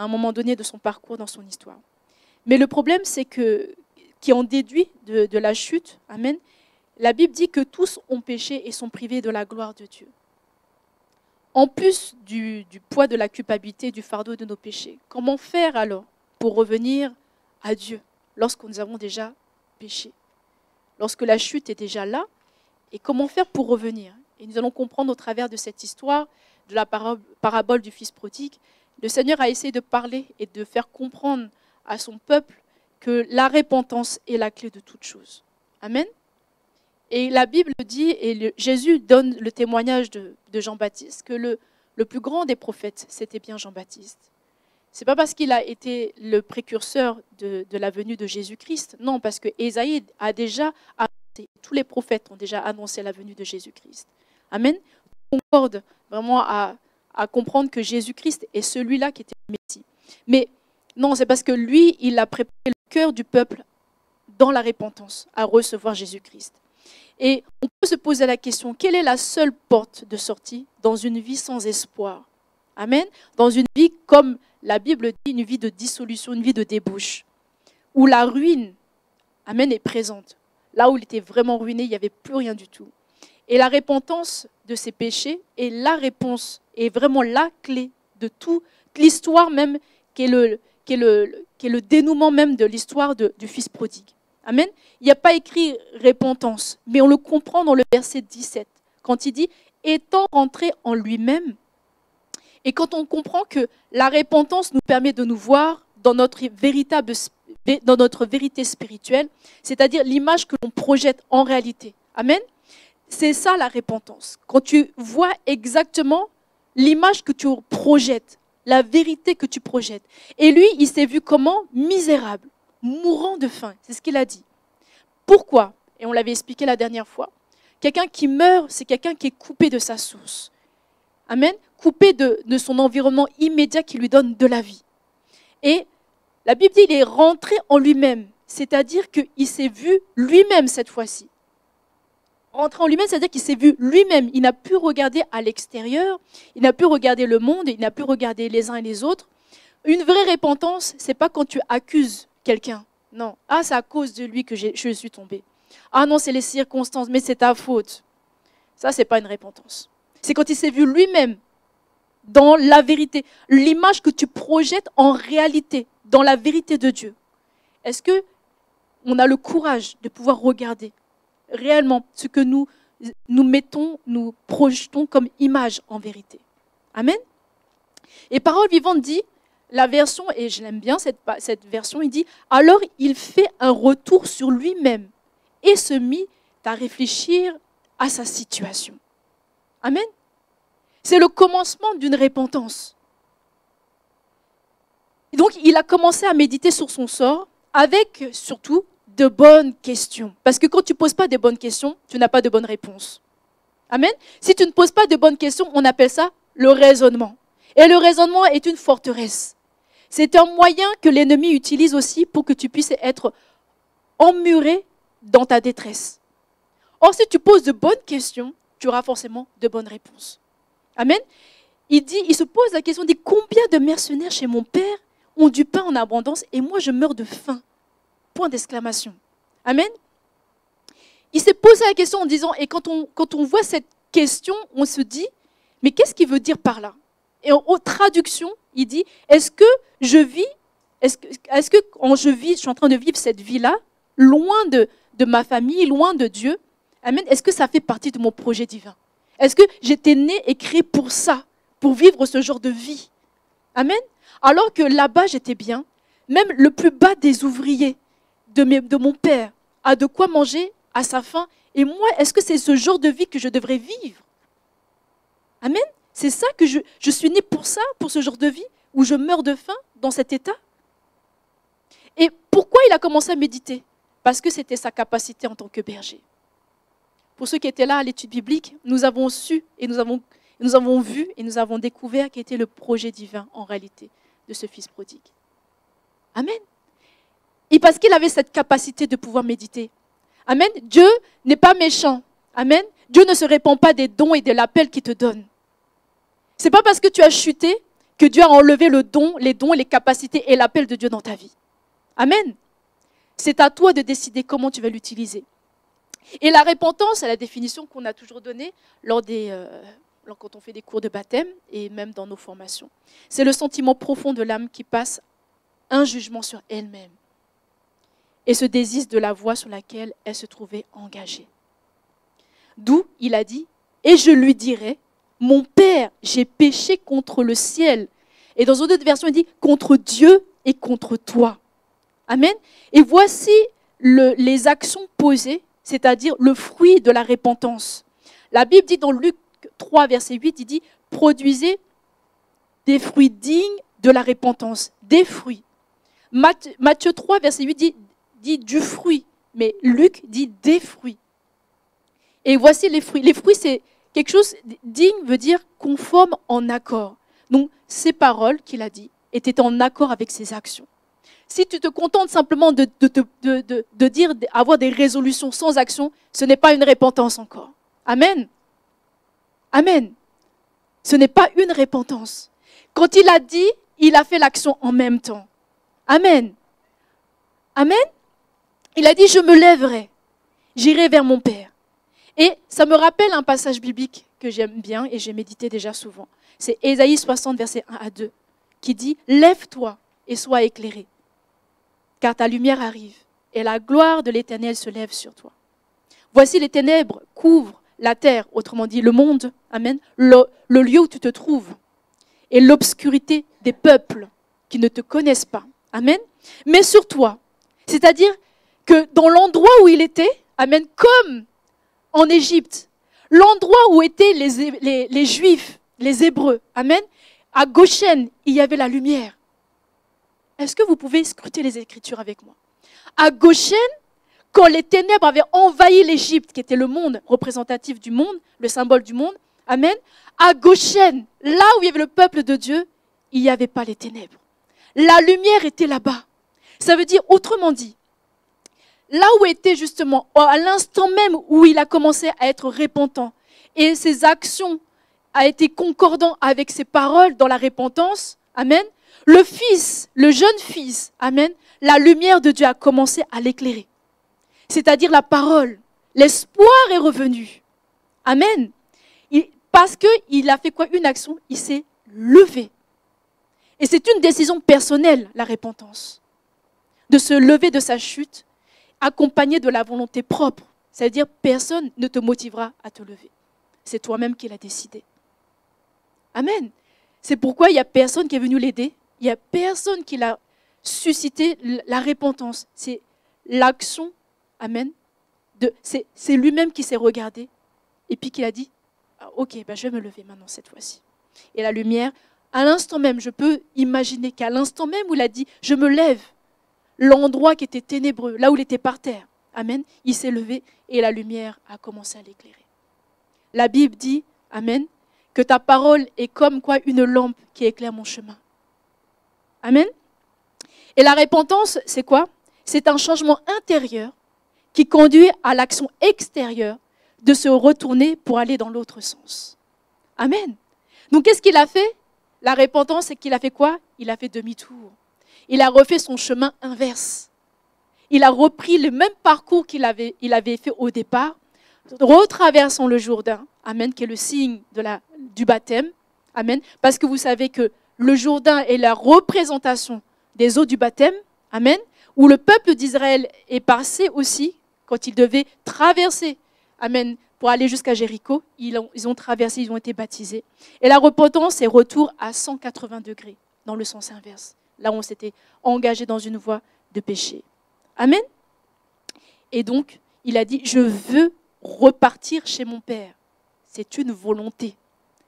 à un moment donné de son parcours dans son histoire. Mais le problème, c'est que, qui en déduit de la chute, amen, la Bible dit que tous ont péché et sont privés de la gloire de Dieu. En plus du poids de la culpabilité, du fardeau de nos péchés, comment faire alors pour revenir à Dieu lorsque nous avons déjà péché, lorsque la chute est déjà là, et comment faire pour revenir? Et nous allons comprendre au travers de cette histoire, de la parabole du Fils prodigue, le Seigneur a essayé de parler et de faire comprendre à son peuple que la repentance est la clé de toute chose. Amen. Et la Bible dit, et Jésus donne le témoignage de Jean-Baptiste, que le plus grand des prophètes, c'était bien Jean-Baptiste. Ce n'est pas parce qu'il a été le précurseur de la venue de Jésus-Christ, non, parce que Ésaïe a déjà annoncé, tous les prophètes ont déjà annoncé la venue de Jésus-Christ. Amen. On concorde vraiment à comprendre que Jésus-Christ est celui-là qui était le Messie. Mais non, c'est parce que lui, il a préparé le cœur du peuple dans la repentance, à recevoir Jésus-Christ. Et on peut se poser la question, quelle est la seule porte de sortie dans une vie sans espoir? Amen. Dans une vie, comme la Bible dit, une vie de dissolution, une vie de débauche, où la ruine, amen, est présente. Là où il était vraiment ruiné, il n'y avait plus rien du tout. Et la repentance de ses péchés est la réponse, est vraiment la clé de toute l'histoire même, qui est le dénouement même de l'histoire du Fils prodigue. Amen. Il n'y a pas écrit repentance, mais on le comprend dans le verset 17, quand il dit « étant rentré en lui-même ». Et quand on comprend que la repentance nous permet de nous voir dans notre vérité spirituelle, c'est-à-dire l'image que l'on projette en réalité. Amen. C'est ça la repentance. Quand tu vois exactement l'image que tu projettes, la vérité que tu projettes. Et lui, il s'est vu comment? Misérable, mourant de faim. C'est ce qu'il a dit. Pourquoi? Et on l'avait expliqué la dernière fois. Quelqu'un qui meurt, c'est quelqu'un qui est coupé de sa source. Amen. Coupé de son environnement immédiat qui lui donne de la vie. Et la Bible dit qu'il est rentré en lui-même. C'est-à-dire qu'il s'est vu lui-même cette fois-ci. Rentré en lui-même, c'est-à-dire qu'il s'est vu lui-même. Il n'a plus regardé à l'extérieur, il n'a plus regardé le monde, il n'a plus regardé les uns et les autres. Une vraie repentance, ce n'est pas quand tu accuses quelqu'un. Non. Ah, c'est à cause de lui que je suis tombé. Ah non, c'est les circonstances, mais c'est ta faute. Ça, ce n'est pas une repentance. C'est quand il s'est vu lui-même dans la vérité. L'image que tu projettes en réalité, dans la vérité de Dieu. Est-ce qu'on a le courage de pouvoir regarder réellement ce que nous mettons, nous projetons comme image en vérité? Amen. Et Parole vivante dit, la version, et je l'aime bien cette version, il dit, alors il fait un retour sur lui-même et se mit à réfléchir à sa situation. Amen. C'est le commencement d'une repentance. Et donc, il a commencé à méditer sur son sort avec, surtout, de bonnes questions. Parce que quand tu ne poses pas de bonnes questions, tu n'as pas de bonnes réponses. Amen. Si tu ne poses pas de bonnes questions, on appelle ça le raisonnement. Et le raisonnement est une forteresse. C'est un moyen que l'ennemi utilise aussi pour que tu puisses être emmuré dans ta détresse. Or, si tu poses de bonnes questions, tu auras forcément de bonnes réponses. Amen. Il se pose la question, il dit, combien de mercenaires chez mon père ont du pain en abondance et moi je meurs de faim? Point d'exclamation. Amen. Il s'est posé la question en disant, et quand on voit cette question, on se dit, mais qu'est-ce qu'il veut dire par là? Et en traduction, il dit, est-ce que je vis, quand je suis en train de vivre cette vie-là, loin de ma famille, loin de Dieu? Amen. Est-ce que ça fait partie de mon projet divin? Est-ce que j'étais né et créé pour ça, pour vivre ce genre de vie? Amen. Alors que là-bas, j'étais bien. Même le plus bas des ouvriers de mon père a de quoi manger à sa faim. Et moi, est-ce que c'est ce genre de vie que je devrais vivre? Amen. C'est ça que je suis né pour ça, pour ce genre de vie, où je meurs de faim dans cet état? Et pourquoi il a commencé à méditer? Parce que c'était sa capacité en tant que berger. Pour ceux qui étaient là à l'étude biblique, nous avons su et nous avons vu et nous avons découvert quel était le projet divin en réalité de ce Fils prodigue. Amen. Et parce qu'il avait cette capacité de pouvoir méditer. Amen. Dieu n'est pas méchant. Amen. Dieu ne se répand pas des dons et de l'appel qu'il te donne. Ce n'est pas parce que tu as chuté que Dieu a enlevé les dons, les capacités et l'appel de Dieu dans ta vie. Amen. C'est à toi de décider comment tu vas l'utiliser. Et la repentance, c'est la définition qu'on a toujours donnée quand on fait des cours de baptême et même dans nos formations. C'est le sentiment profond de l'âme qui passe un jugement sur elle-même et se désiste de la voie sur laquelle elle se trouvait engagée. D'où il a dit, et je lui dirai, mon Père, j'ai péché contre le ciel. Et dans une autre version, il dit, contre Dieu et contre toi. Amen. Et voici les actions posées, c'est-à-dire le fruit de la repentance. La Bible dit dans Luc 3, verset 8, il dit, produisez des fruits dignes de la repentance. Des fruits. Matthieu 3, verset 8 dit du fruit, mais Luc dit des fruits. Et voici les fruits. Les fruits, c'est quelque chose digne, veut dire conforme, en accord. Donc, ces paroles qu'il a dit étaient en accord avec ses actions. Si tu te contentes simplement de dire, avoir des résolutions sans action, ce n'est pas une repentance encore. Amen. Amen. Ce n'est pas une repentance. Quand il a dit, il a fait l'action en même temps. Amen. Amen. Il a dit, je me lèverai, j'irai vers mon Père. Et ça me rappelle un passage biblique que j'aime bien et j'ai médité déjà souvent. C'est Ésaïe 60, versets 1 à 2, qui dit, lève-toi et sois éclairé, car ta lumière arrive et la gloire de l'Éternel se lève sur toi. Voici les ténèbres couvrent la terre, autrement dit le monde, amen, le lieu où tu te trouves, et l'obscurité des peuples qui ne te connaissent pas, amen. Mais sur toi, c'est-à-dire que dans l'endroit où il était, amen, comme en Égypte, l'endroit où étaient les Juifs, les Hébreux, amen, à Goshen, il y avait la lumière. Est-ce que vous pouvez scruter les Écritures avec moi? À Goshen, quand les ténèbres avaient envahi l'Égypte, qui était le monde représentatif du monde, le symbole du monde, amen, à Goshen, là où il y avait le peuple de Dieu, il n'y avait pas les ténèbres. La lumière était là-bas. Ça veut dire, autrement dit, là où était justement, à l'instant même où il a commencé à être repentant, et ses actions a été concordant avec ses paroles dans la repentance, amen, le fils, le jeune fils, amen, la lumière de Dieu a commencé à l'éclairer. C'est-à-dire la parole, l'espoir est revenu. Amen. Parce qu'il a fait quoi? Une action, il s'est levé. Et c'est une décision personnelle, la repentance. De se lever de sa chute, accompagnée de la volonté propre. C'est-à-dire personne ne te motivera à te lever. C'est toi-même qui l'as décidé. Amen. C'est pourquoi il n'y a personne qui est venu l'aider. Il n'y a personne qui l'a suscité la repentance. C'est l'action, amen, c'est lui-même qui s'est regardé et puis qui a dit, ok, je vais me lever maintenant cette fois-ci. Et la lumière, à l'instant même, je peux imaginer qu'à l'instant même où il a dit, je me lève, l'endroit qui était ténébreux, là où il était par terre, amen, il s'est levé et la lumière a commencé à l'éclairer. La Bible dit, amen, que ta parole est comme quoi une lampe qui éclaire mon chemin. Amen. Et la repentance, c'est quoi? C'est un changement intérieur qui conduit à l'action extérieure de se retourner pour aller dans l'autre sens. Amen. Donc, qu'est-ce qu'il a fait? La repentance, c'est qu'il a fait quoi? Il a fait demi-tour. Il a refait son chemin inverse. Il a repris le même parcours qu'il avait fait au départ, retraversant le Jourdain, amen, qui est le signe du baptême. Amen. Parce que vous savez que le Jourdain est la représentation des eaux du baptême, amen, où le peuple d'Israël est passé aussi, quand il devait traverser, amen, pour aller jusqu'à Jéricho, ils ont traversé, ils ont été baptisés. Et la repentance, c'est retour à 180 degrés, dans le sens inverse, là où on s'était engagé dans une voie de péché. Amen. Et donc, il a dit, je veux repartir chez mon Père. C'est une volonté.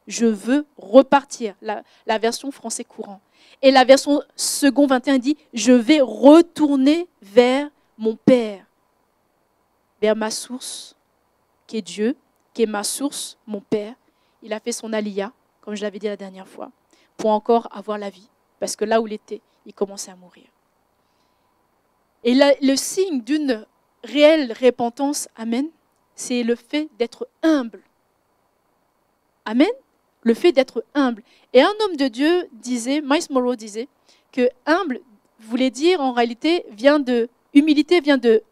Je veux repartir, la version français courant. Et la version second 21 dit, je vais retourner vers mon Père, vers ma source, qui est Dieu, qui est ma source, mon Père. Il a fait son aliyah, comme je l'avais dit la dernière fois, pour encore avoir la vie. Parce que là où il était, il commençait à mourir. Et le signe d'une réelle repentance, amen, c'est le fait d'être humble. Amen. le fait d'être humble. Et un homme de Dieu disait, Miles Monroe disait, que humble voulait dire en réalité, humilité vient de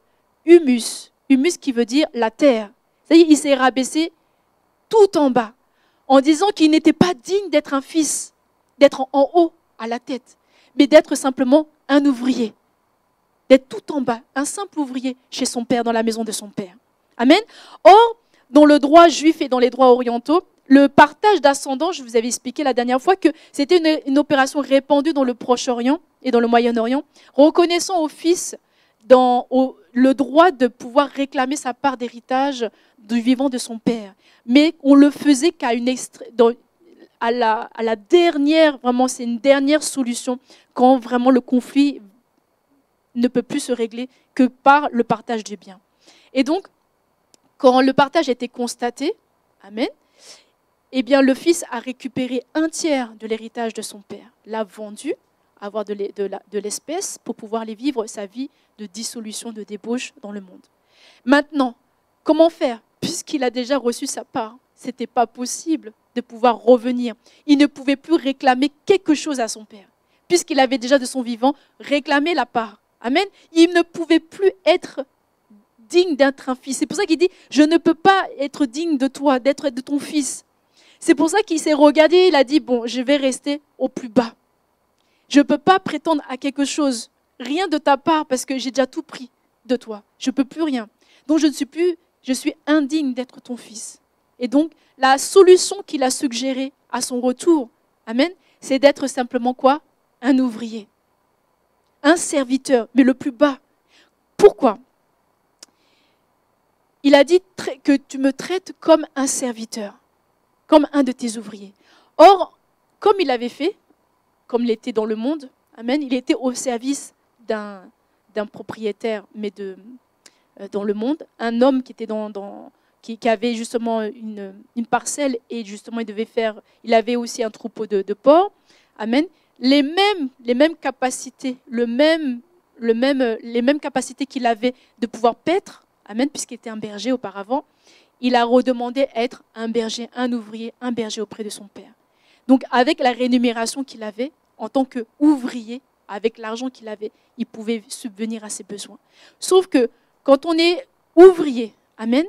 humus. Humus qui veut dire la terre. C'est-à-dire il s'est rabaissé tout en bas, en disant qu'il n'était pas digne d'être un fils, d'être en haut, à la tête, mais d'être simplement un ouvrier, d'être tout en bas, un simple ouvrier chez son père, dans la maison de son père. Amen. Or, dans le droit juif et dans les droits orientaux, le partage d'ascendants, je vous avais expliqué la dernière fois que c'était une opération répandue dans le Proche-Orient et dans le Moyen-Orient, reconnaissant au fils le droit de pouvoir réclamer sa part d'héritage du vivant de son père. Mais on le faisait à la dernière, vraiment c'est une dernière solution, quand vraiment le conflit ne peut plus se régler que par le partage du bien. Et donc, quand le partage a été constaté, amen, eh bien le fils a récupéré un tiers de l'héritage de son père, l'a vendu, avoir de l'espèce pour pouvoir aller vivre sa vie de dissolution, de débauche dans le monde. Maintenant, comment faire? Puisqu'il a déjà reçu sa part, ce n'était pas possible de pouvoir revenir. Il ne pouvait plus réclamer quelque chose à son père, puisqu'il avait déjà de son vivant réclamé la part. Amen. Il ne pouvait plus être digne d'être un fils. C'est pour ça qu'il dit, je ne peux pas être digne de toi, d'être de ton fils. C'est pour ça qu'il s'est regardé, il a dit, bon, je vais rester au plus bas. Je ne peux pas prétendre à quelque chose, rien de ta part, parce que j'ai déjà tout pris de toi. Je ne peux plus rien. Donc je suis indigne d'être ton fils. Et donc, la solution qu'il a suggérée à son retour, amen, c'est d'être simplement quoi? Un ouvrier. Un serviteur, mais le plus bas. Pourquoi? Il a dit que tu me traites comme un serviteur, comme un de tes ouvriers. Or, comme il avait fait, comme il était dans le monde, amen, il était au service d'un propriétaire, mais dans le monde, un homme qui était qui avait justement une parcelle et justement il avait aussi un troupeau de porcs, amen. Les mêmes capacités, les mêmes capacités qu'il avait de pouvoir paître, amen, puisqu'il était un berger auparavant, il a redemandé à être un berger, un ouvrier, un berger auprès de son père. Donc avec la rémunération qu'il avait, en tant qu'ouvrier, avec l'argent qu'il avait, il pouvait subvenir à ses besoins. Sauf que quand on est ouvrier, amen,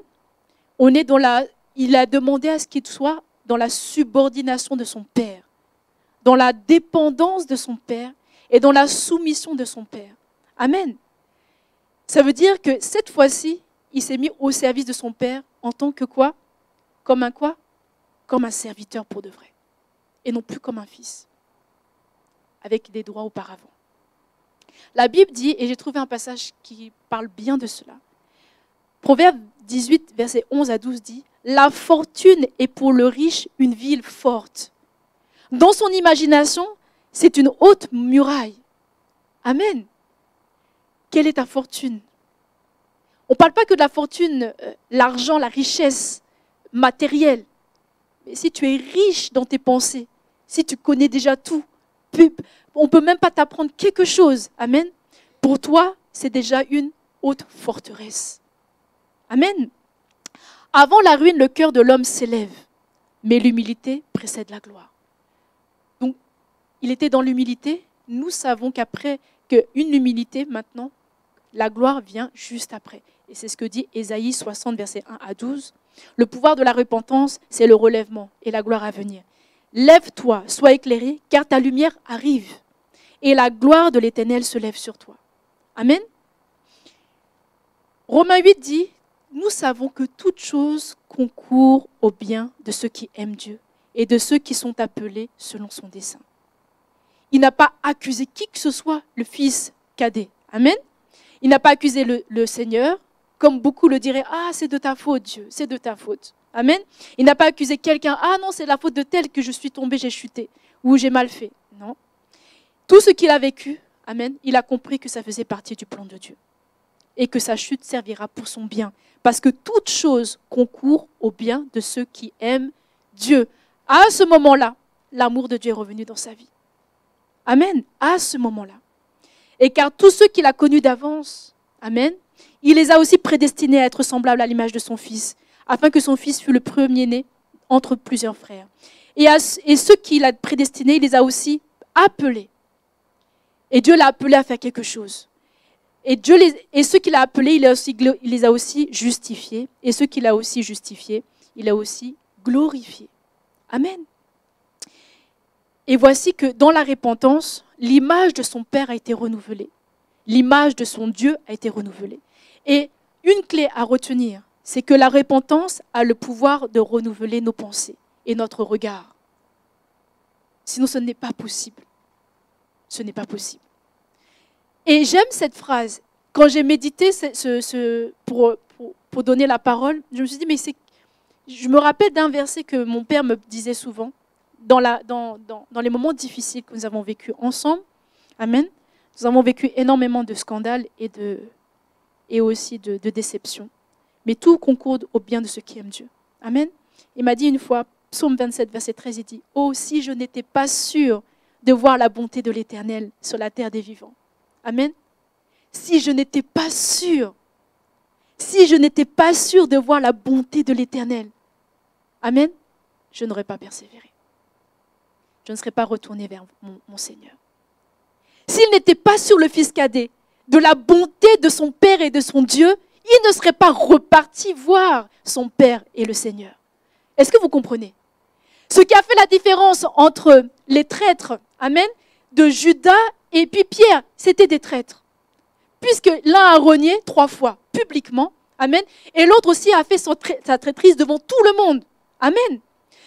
il a demandé à ce qu'il soit dans la subordination de son père, dans la dépendance de son père et dans la soumission de son père. Amen. Ça veut dire que cette fois-ci, il s'est mis au service de son père en tant que quoi? Comme un quoi? Comme un serviteur pour de vrai. Et non plus comme un fils, avec des droits auparavant. La Bible dit, et j'ai trouvé un passage qui parle bien de cela, Proverbe 18, versets 11 à 12 dit, « La fortune est pour le riche une ville forte. Dans son imagination, c'est une haute muraille. » Amen. Quelle est ta fortune? On ne parle pas que de la fortune, l'argent, la richesse matérielle. Mais si tu es riche dans tes pensées, si tu connais déjà tout, on ne peut même pas t'apprendre quelque chose. Amen. Pour toi, c'est déjà une haute forteresse. Amen. Avant la ruine, le cœur de l'homme s'élève, mais l'humilité précède la gloire. Donc, il était dans l'humilité. Nous savons qu'après, qu'une humilité, maintenant, la gloire vient juste après. Et c'est ce que dit Ésaïe 60, versets 1 à 12. Le pouvoir de la repentance, c'est le relèvement et la gloire à venir. Lève-toi, sois éclairé, car ta lumière arrive. Et la gloire de l'Éternel se lève sur toi. Amen. Romains 8 dit, nous savons que toute chose concourt au bien de ceux qui aiment Dieu et de ceux qui sont appelés selon son dessein. Il n'a pas accusé qui que ce soit, le fils cadet. Amen. Il n'a pas accusé le Seigneur, comme beaucoup le diraient, ah c'est de ta faute Dieu, c'est de ta faute. Amen. Il n'a pas accusé quelqu'un, ah non c'est la faute de tel que je suis tombé, j'ai chuté, ou j'ai mal fait. Non. Tout ce qu'il a vécu, amen, il a compris que ça faisait partie du plan de Dieu. Et que sa chute servira pour son bien. Parce que toute chose concourt au bien de ceux qui aiment Dieu. À ce moment-là, l'amour de Dieu est revenu dans sa vie. Amen. À ce moment-là. Et car tous ceux qu'il a connus d'avance, amen, il les a aussi prédestinés à être semblables à l'image de son Fils, afin que son Fils fût le premier-né entre plusieurs frères. Et ceux qu'il a prédestinés, il les a aussi appelés. Et Dieu l'a appelé à faire quelque chose. Et ceux qu'il a appelés, il les a aussi justifiés. Et ceux qu'il a aussi justifiés, il a aussi glorifiés. Amen. Et voici que dans la repentance, l'image de son Père a été renouvelée. L'image de son Dieu a été renouvelée. Et une clé à retenir, c'est que la repentance a le pouvoir de renouveler nos pensées et notre regard. Sinon, ce n'est pas possible. Ce n'est pas possible. Et j'aime cette phrase. Quand j'ai médité pour donner la parole, je me suis dit, mais je me rappelle d'un verset que mon père me disait souvent dans les moments difficiles que nous avons vécus ensemble. Amen. Nous avons vécu énormément de scandales et aussi de déceptions. Mais tout concourt au bien de ceux qui aiment Dieu. Amen. Il m'a dit une fois, Psaume 27, verset 13, il dit « Oh, si je n'étais pas sûr de voir la bonté de l'Éternel sur la terre des vivants. » Amen. Si je n'étais pas sûr de voir la bonté de l'Éternel, amen, je n'aurais pas persévéré. Je ne serais pas retourné vers mon Seigneur. S'il n'était pas sûr, le fils cadet, de la bonté de son Père et de son Dieu, il ne serait pas reparti voir son Père et le Seigneur. Est-ce que vous comprenez? Ce qui a fait la différence entre les traîtres, amen, de Judas et puis Pierre, c'était des traîtres. Puisque l'un a renié 3 fois, publiquement, amen, et l'autre aussi a fait sa traîtrise devant tout le monde. Amen.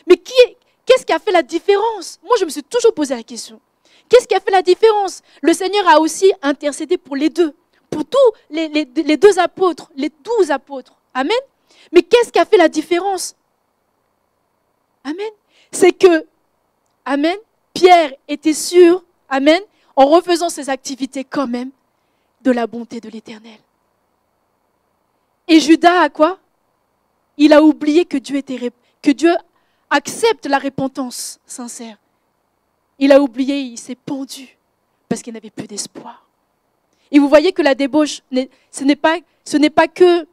Mais qu'est-ce qui a fait la différence? Moi, je me suis toujours posé la question. Qu'est-ce qui a fait la différence? Le Seigneur a aussi intercédé pour les deux, pour tous les 2 apôtres, les 12 apôtres. Amen. Mais qu'est-ce qui a fait la différence? Amen. C'est que, amen, Pierre était sûr, amen, en refaisant ses activités quand même, de la bonté de l'Éternel. Et Judas a quoi? Il a oublié que Dieu accepte la repentance sincère. Il a oublié, il s'est pendu parce qu'il n'avait plus d'espoir. Et vous voyez que la débauche, ce n'est pas que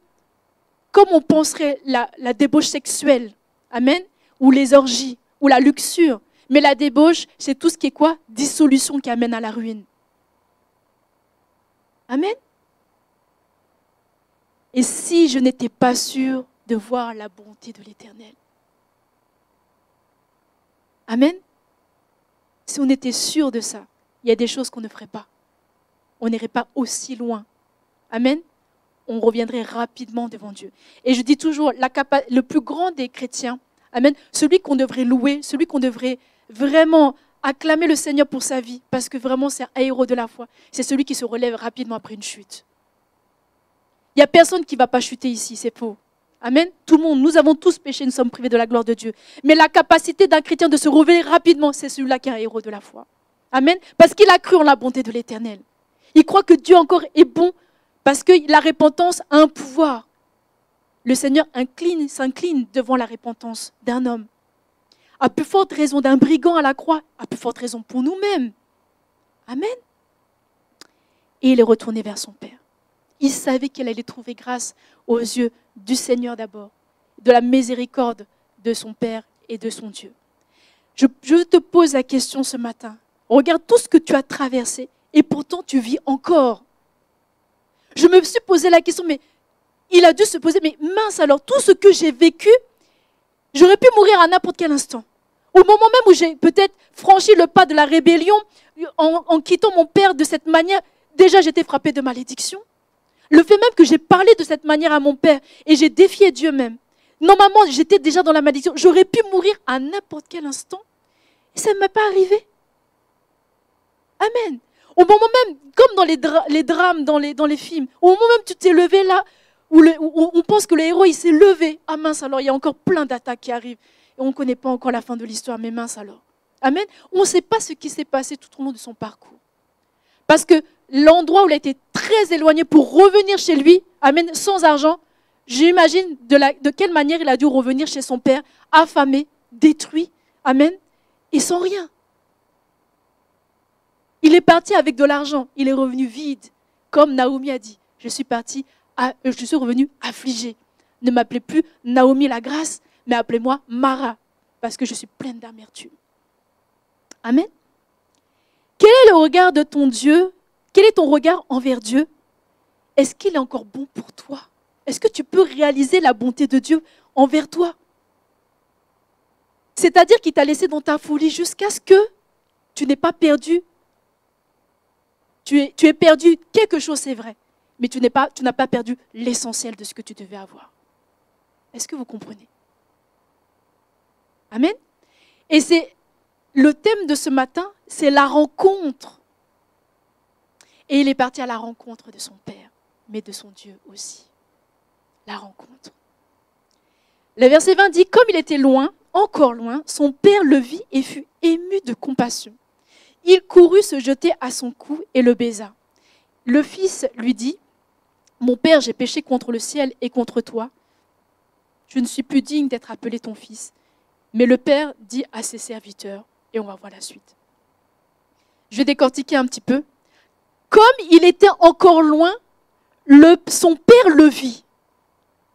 comme on penserait la débauche sexuelle, amen, ou les orgies, ou la luxure. Mais la débauche, c'est tout ce qui est quoi? Dissolution qui amène à la ruine. Amen. Et si je n'étais pas sûr de voir la bonté de l'Éternel? Amen. Si on était sûr de ça, il y a des choses qu'on ne ferait pas. On n'irait pas aussi loin. Amen. On reviendrait rapidement devant Dieu. Et je dis toujours, le plus grand des chrétiens, amen, celui qu'on devrait louer, celui qu'on devrait vraiment acclamer le Seigneur pour sa vie, parce que vraiment c'est un héros de la foi, c'est celui qui se relève rapidement après une chute. Il n'y a personne qui ne va pas chuter ici, c'est faux. Amen. Tout le monde, nous avons tous péché, nous sommes privés de la gloire de Dieu. Mais la capacité d'un chrétien de se relever rapidement, c'est celui-là qui est un héros de la foi. Amen. Parce qu'il a cru en la bonté de l'Éternel. Il croit que Dieu encore est bon, parce que la repentance a un pouvoir. Le Seigneur s'incline devant la repentance d'un homme. À plus forte raison d'un brigand à la croix, à plus forte raison pour nous-mêmes. Amen. Et il est retourné vers son Père. Il savait qu'il allait trouver grâce aux yeux du Seigneur d'abord, de la miséricorde de son Père et de son Dieu. Je te pose la question ce matin. Regarde tout ce que tu as traversé et pourtant tu vis encore. Je me suis posé la question, mais il a dû se poser, mais mince alors, tout ce que j'ai vécu, j'aurais pu mourir à n'importe quel instant. Au moment même où j'ai peut-être franchi le pas de la rébellion, en quittant mon Père de cette manière, déjà j'étais frappée de malédiction. Le fait même que j'ai parlé de cette manière à mon Père et j'ai défié Dieu même. Normalement, j'étais déjà dans la malédiction. J'aurais pu mourir à n'importe quel instant. Et ça ne m'est pas arrivé. Amen. Au moment même, comme dans les drames, dans les films, au moment même tu t'es levé là, où on pense que le héros il s'est levé. Ah mince alors, il y a encore plein d'attaques qui arrivent. Et on ne connaît pas encore la fin de l'histoire, mais mince alors. Amen. On ne sait pas ce qui s'est passé tout au long de son parcours. Parce que l'endroit où il a été très éloigné pour revenir chez lui, amen, sans argent, j'imagine de quelle manière il a dû revenir chez son père, affamé, détruit, amen, et sans rien. Il est parti avec de l'argent, il est revenu vide, comme Naomi a dit. Je suis revenu affligé. Ne m'appelez plus Naomi la grâce, mais appelez-moi Mara. parce que je suis pleine d'amertume. Amen. Quel est le regard de ton Dieu? Quel est ton regard envers Dieu? Est-ce qu'il est encore bon pour toi? Est-ce que tu peux réaliser la bonté de Dieu envers toi? C'est-à-dire qu'il t'a laissé dans ta folie jusqu'à ce que tu n'aies pas perdu. Tu es perdu quelque chose, c'est vrai, mais tu n'as pas perdu l'essentiel de ce que tu devais avoir. Est-ce que vous comprenez? Amen. Et c'est le thème de ce matin, c'est la rencontre. Et il est parti à la rencontre de son Père, mais de son Dieu aussi. La rencontre. Le verset 20 dit, comme il était loin, encore loin, son père le vit et fut ému de compassion. Il courut se jeter à son cou et le baisa. Le fils lui dit, mon père, j'ai péché contre le ciel et contre toi. Je ne suis plus digne d'être appelé ton fils. Mais le père dit à ses serviteurs, et on va voir la suite. Je vais décortiquer un petit peu. Comme il était encore loin, son père le vit.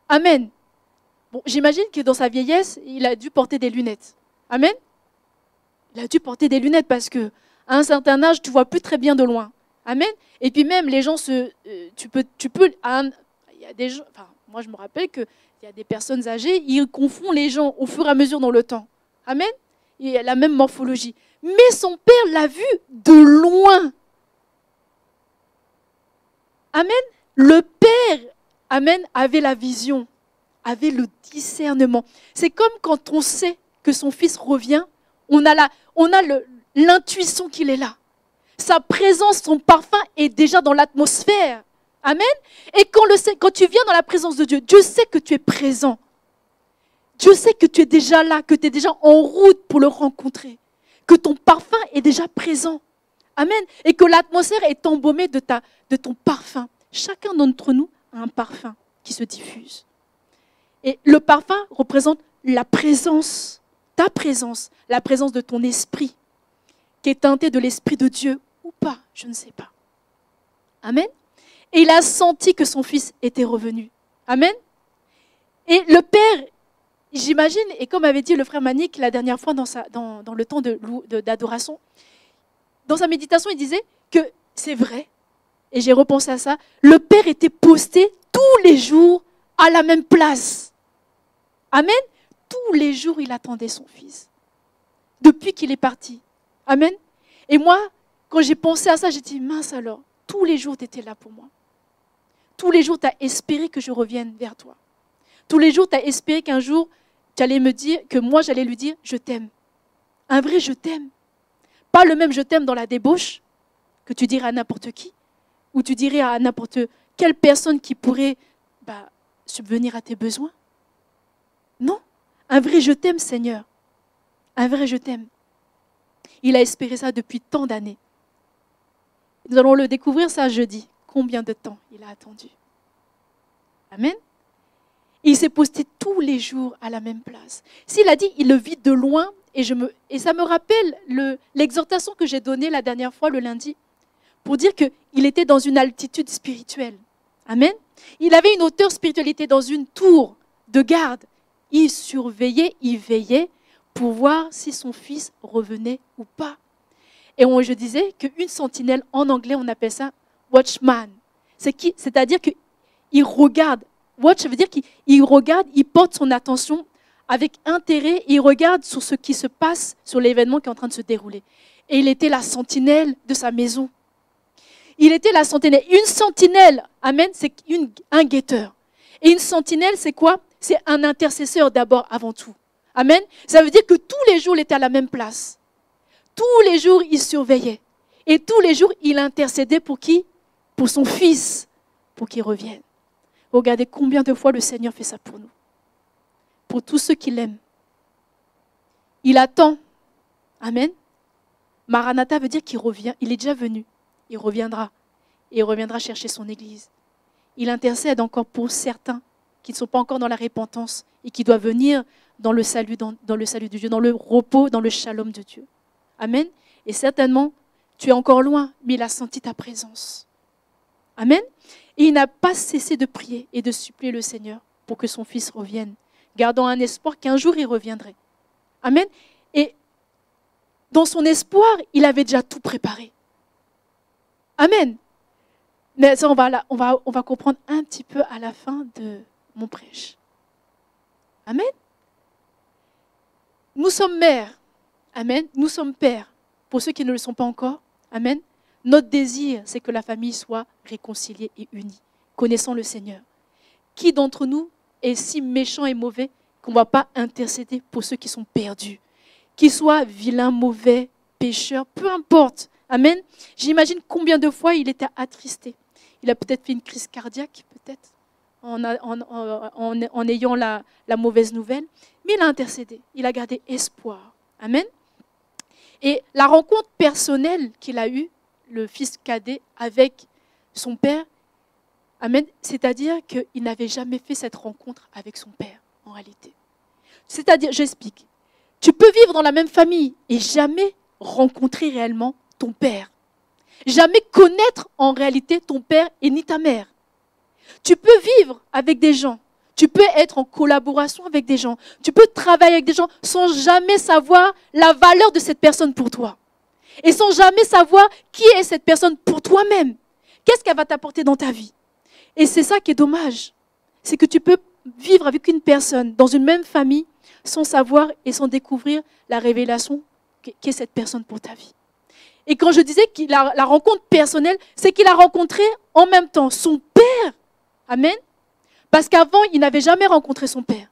Amen. Bon, j'imagine que dans sa vieillesse, il a dû porter des lunettes. Amen. Il a dû porter des lunettes parce que à un certain âge, tu ne vois plus très bien de loin. Amen. Et puis même, les gens tu peux, il y a des gens, enfin, moi je me rappelle qu'il y a des personnes âgées, ils confondent les gens au fur et à mesure dans le temps. Amen. Il y a la même morphologie. Mais son père l'a vu de loin. Amen. Le père, amen, avait la vision, avait le discernement. C'est comme quand on sait que son fils revient, on a l'intuition qu'il est là. Sa présence, son parfum est déjà dans l'atmosphère. Amen. Et quand tu viens dans la présence de Dieu, Dieu sait que tu es présent. Dieu sait que tu es déjà là, que tu es déjà en route pour le rencontrer. Que ton parfum est déjà présent. Amen. Et que l'atmosphère est embaumée de ton parfum. Chacun d'entre nous a un parfum qui se diffuse. Et le parfum représente la présence, ta présence, la présence de ton esprit, qui est teinté de l'esprit de Dieu ou pas, je ne sais pas. Amen. Et il a senti que son fils était revenu. Amen. Et le père, j'imagine, et comme avait dit le frère Manik la dernière fois dans le temps d'adoration, dans sa méditation, il disait que c'est vrai, et j'ai repensé à ça, le père était posté tous les jours à la même place. Amen. Tous les jours, il attendait son fils. Depuis qu'il est parti. Amen. Et moi, quand j'ai pensé à ça, j'ai dit, mince alors, tous les jours, tu étais là pour moi. Tous les jours, tu as espéré que je revienne vers toi. Tous les jours, tu as espéré qu'un jour, tu allais me dire, que moi, j'allais lui dire, je t'aime. Un vrai je t'aime. Pas le même je t'aime dans la débauche, que tu dirais à n'importe qui, ou tu dirais à n'importe quelle personne qui pourrait subvenir à tes besoins. Non, un vrai je t'aime, Seigneur. Un vrai je t'aime. Il a espéré ça depuis tant d'années. Nous allons le découvrir ça jeudi. Combien de temps il a attendu. Amen. Et il s'est posté tous les jours à la même place. S'il a dit, il le vit de loin, et ça me rappelle l'exhortation que j'ai donnée la dernière fois, le lundi, pour dire qu'il était dans une altitude spirituelle. Amen. Il avait une hauteur spirituelle, il était dans une tour de garde. Il surveillait, il veillait pour voir si son fils revenait ou pas. Et je disais qu'une sentinelle, en anglais, on appelle ça watchman. C'est-à-dire qu'il regarde. Watch, ça veut dire qu'il regarde, il porte son attention avec intérêt, il regarde sur ce qui se passe, sur l'événement qui est en train de se dérouler. Et il était la sentinelle de sa maison. Il était la sentinelle. Une sentinelle, amen, c'est un guetteur. Et une sentinelle, c'est quoi? C'est un intercesseur d'abord, avant tout. Amen. Ça veut dire que tous les jours, il était à la même place. Tous les jours, il surveillait. Et tous les jours, il intercédait pour qui? Pour son fils, pour qu'il revienne. Regardez combien de fois le Seigneur fait ça pour nous. Pour tous ceux qui l'aiment. Il attend. Amen. Maranatha veut dire qu'il revient. Il est déjà venu. Il reviendra. Et il reviendra chercher son église. Il intercède encore pour certains qui ne sont pas encore dans la repentance et qui doivent venir dans le salut de Dieu, dans le repos, dans le shalom de Dieu. Amen. Et certainement, tu es encore loin, mais il a senti ta présence. Amen. Et il n'a pas cessé de prier et de supplier le Seigneur pour que son fils revienne, gardant un espoir qu'un jour il reviendrait. Amen. Et dans son espoir, il avait déjà tout préparé. Amen. Mais ça, on va comprendre un petit peu à la fin de mon prêche. Amen. Nous sommes mères. Amen. Nous sommes pères. Pour ceux qui ne le sont pas encore. Amen. Notre désir, c'est que la famille soit réconciliée et unie, connaissant le Seigneur. Qui d'entre nous est si méchant et mauvais qu'on ne va pas intercéder pour ceux qui sont perdus? Qu'ils soient vilains, mauvais, pécheurs, peu importe. Amen. J'imagine combien de fois il était attristé. Il a peut-être fait une crise cardiaque, peut-être, en ayant la mauvaise nouvelle. Mais il a intercédé. Il a gardé espoir. Amen. Et la rencontre personnelle qu'il a eue, le fils cadet, avec son père, amen, c'est-à-dire qu'il n'avait jamais fait cette rencontre avec son père, en réalité. C'est-à-dire, j'explique, tu peux vivre dans la même famille et jamais rencontrer réellement ton père. Jamais connaître en réalité ton père et ni ta mère. Tu peux vivre avec des gens, tu peux être en collaboration avec des gens, tu peux travailler avec des gens sans jamais savoir la valeur de cette personne pour toi. Et sans jamais savoir qui est cette personne pour toi-même. Qu'est-ce qu'elle va t'apporter dans ta vie? Et c'est ça qui est dommage. C'est que tu peux vivre avec une personne dans une même famille sans savoir et sans découvrir la révélation qu'est cette personne pour ta vie. Et quand je disais qu'il a la rencontre personnelle, c'est qu'il a rencontré en même temps son père. Amen. Parce qu'avant, il n'avait jamais rencontré son père.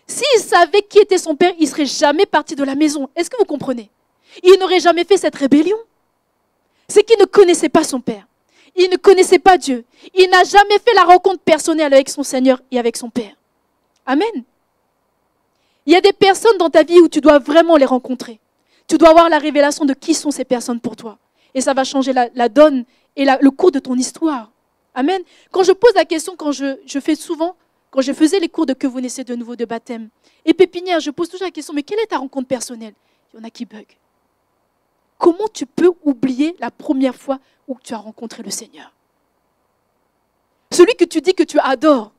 S'il savait qui était son père, il ne serait jamais parti de la maison. Est-ce que vous comprenez? Il n'aurait jamais fait cette rébellion. C'est qu'il ne connaissait pas son père. Il ne connaissait pas Dieu. Il n'a jamais fait la rencontre personnelle avec son Seigneur et avec son Père. Amen. Il y a des personnes dans ta vie où tu dois vraiment les rencontrer. Tu dois avoir la révélation de qui sont ces personnes pour toi. Et ça va changer la donne et le cours de ton histoire. Amen. Quand je pose la question, quand je fais souvent, quand je faisais les cours de Que vous naissez de nouveau de baptême, et pépinière, je pose toujours la question, mais quelle est ta rencontre personnelle? Il y en a qui bug. Comment tu peux oublier la première fois où tu as rencontré le Seigneur? Celui que tu dis que tu adores,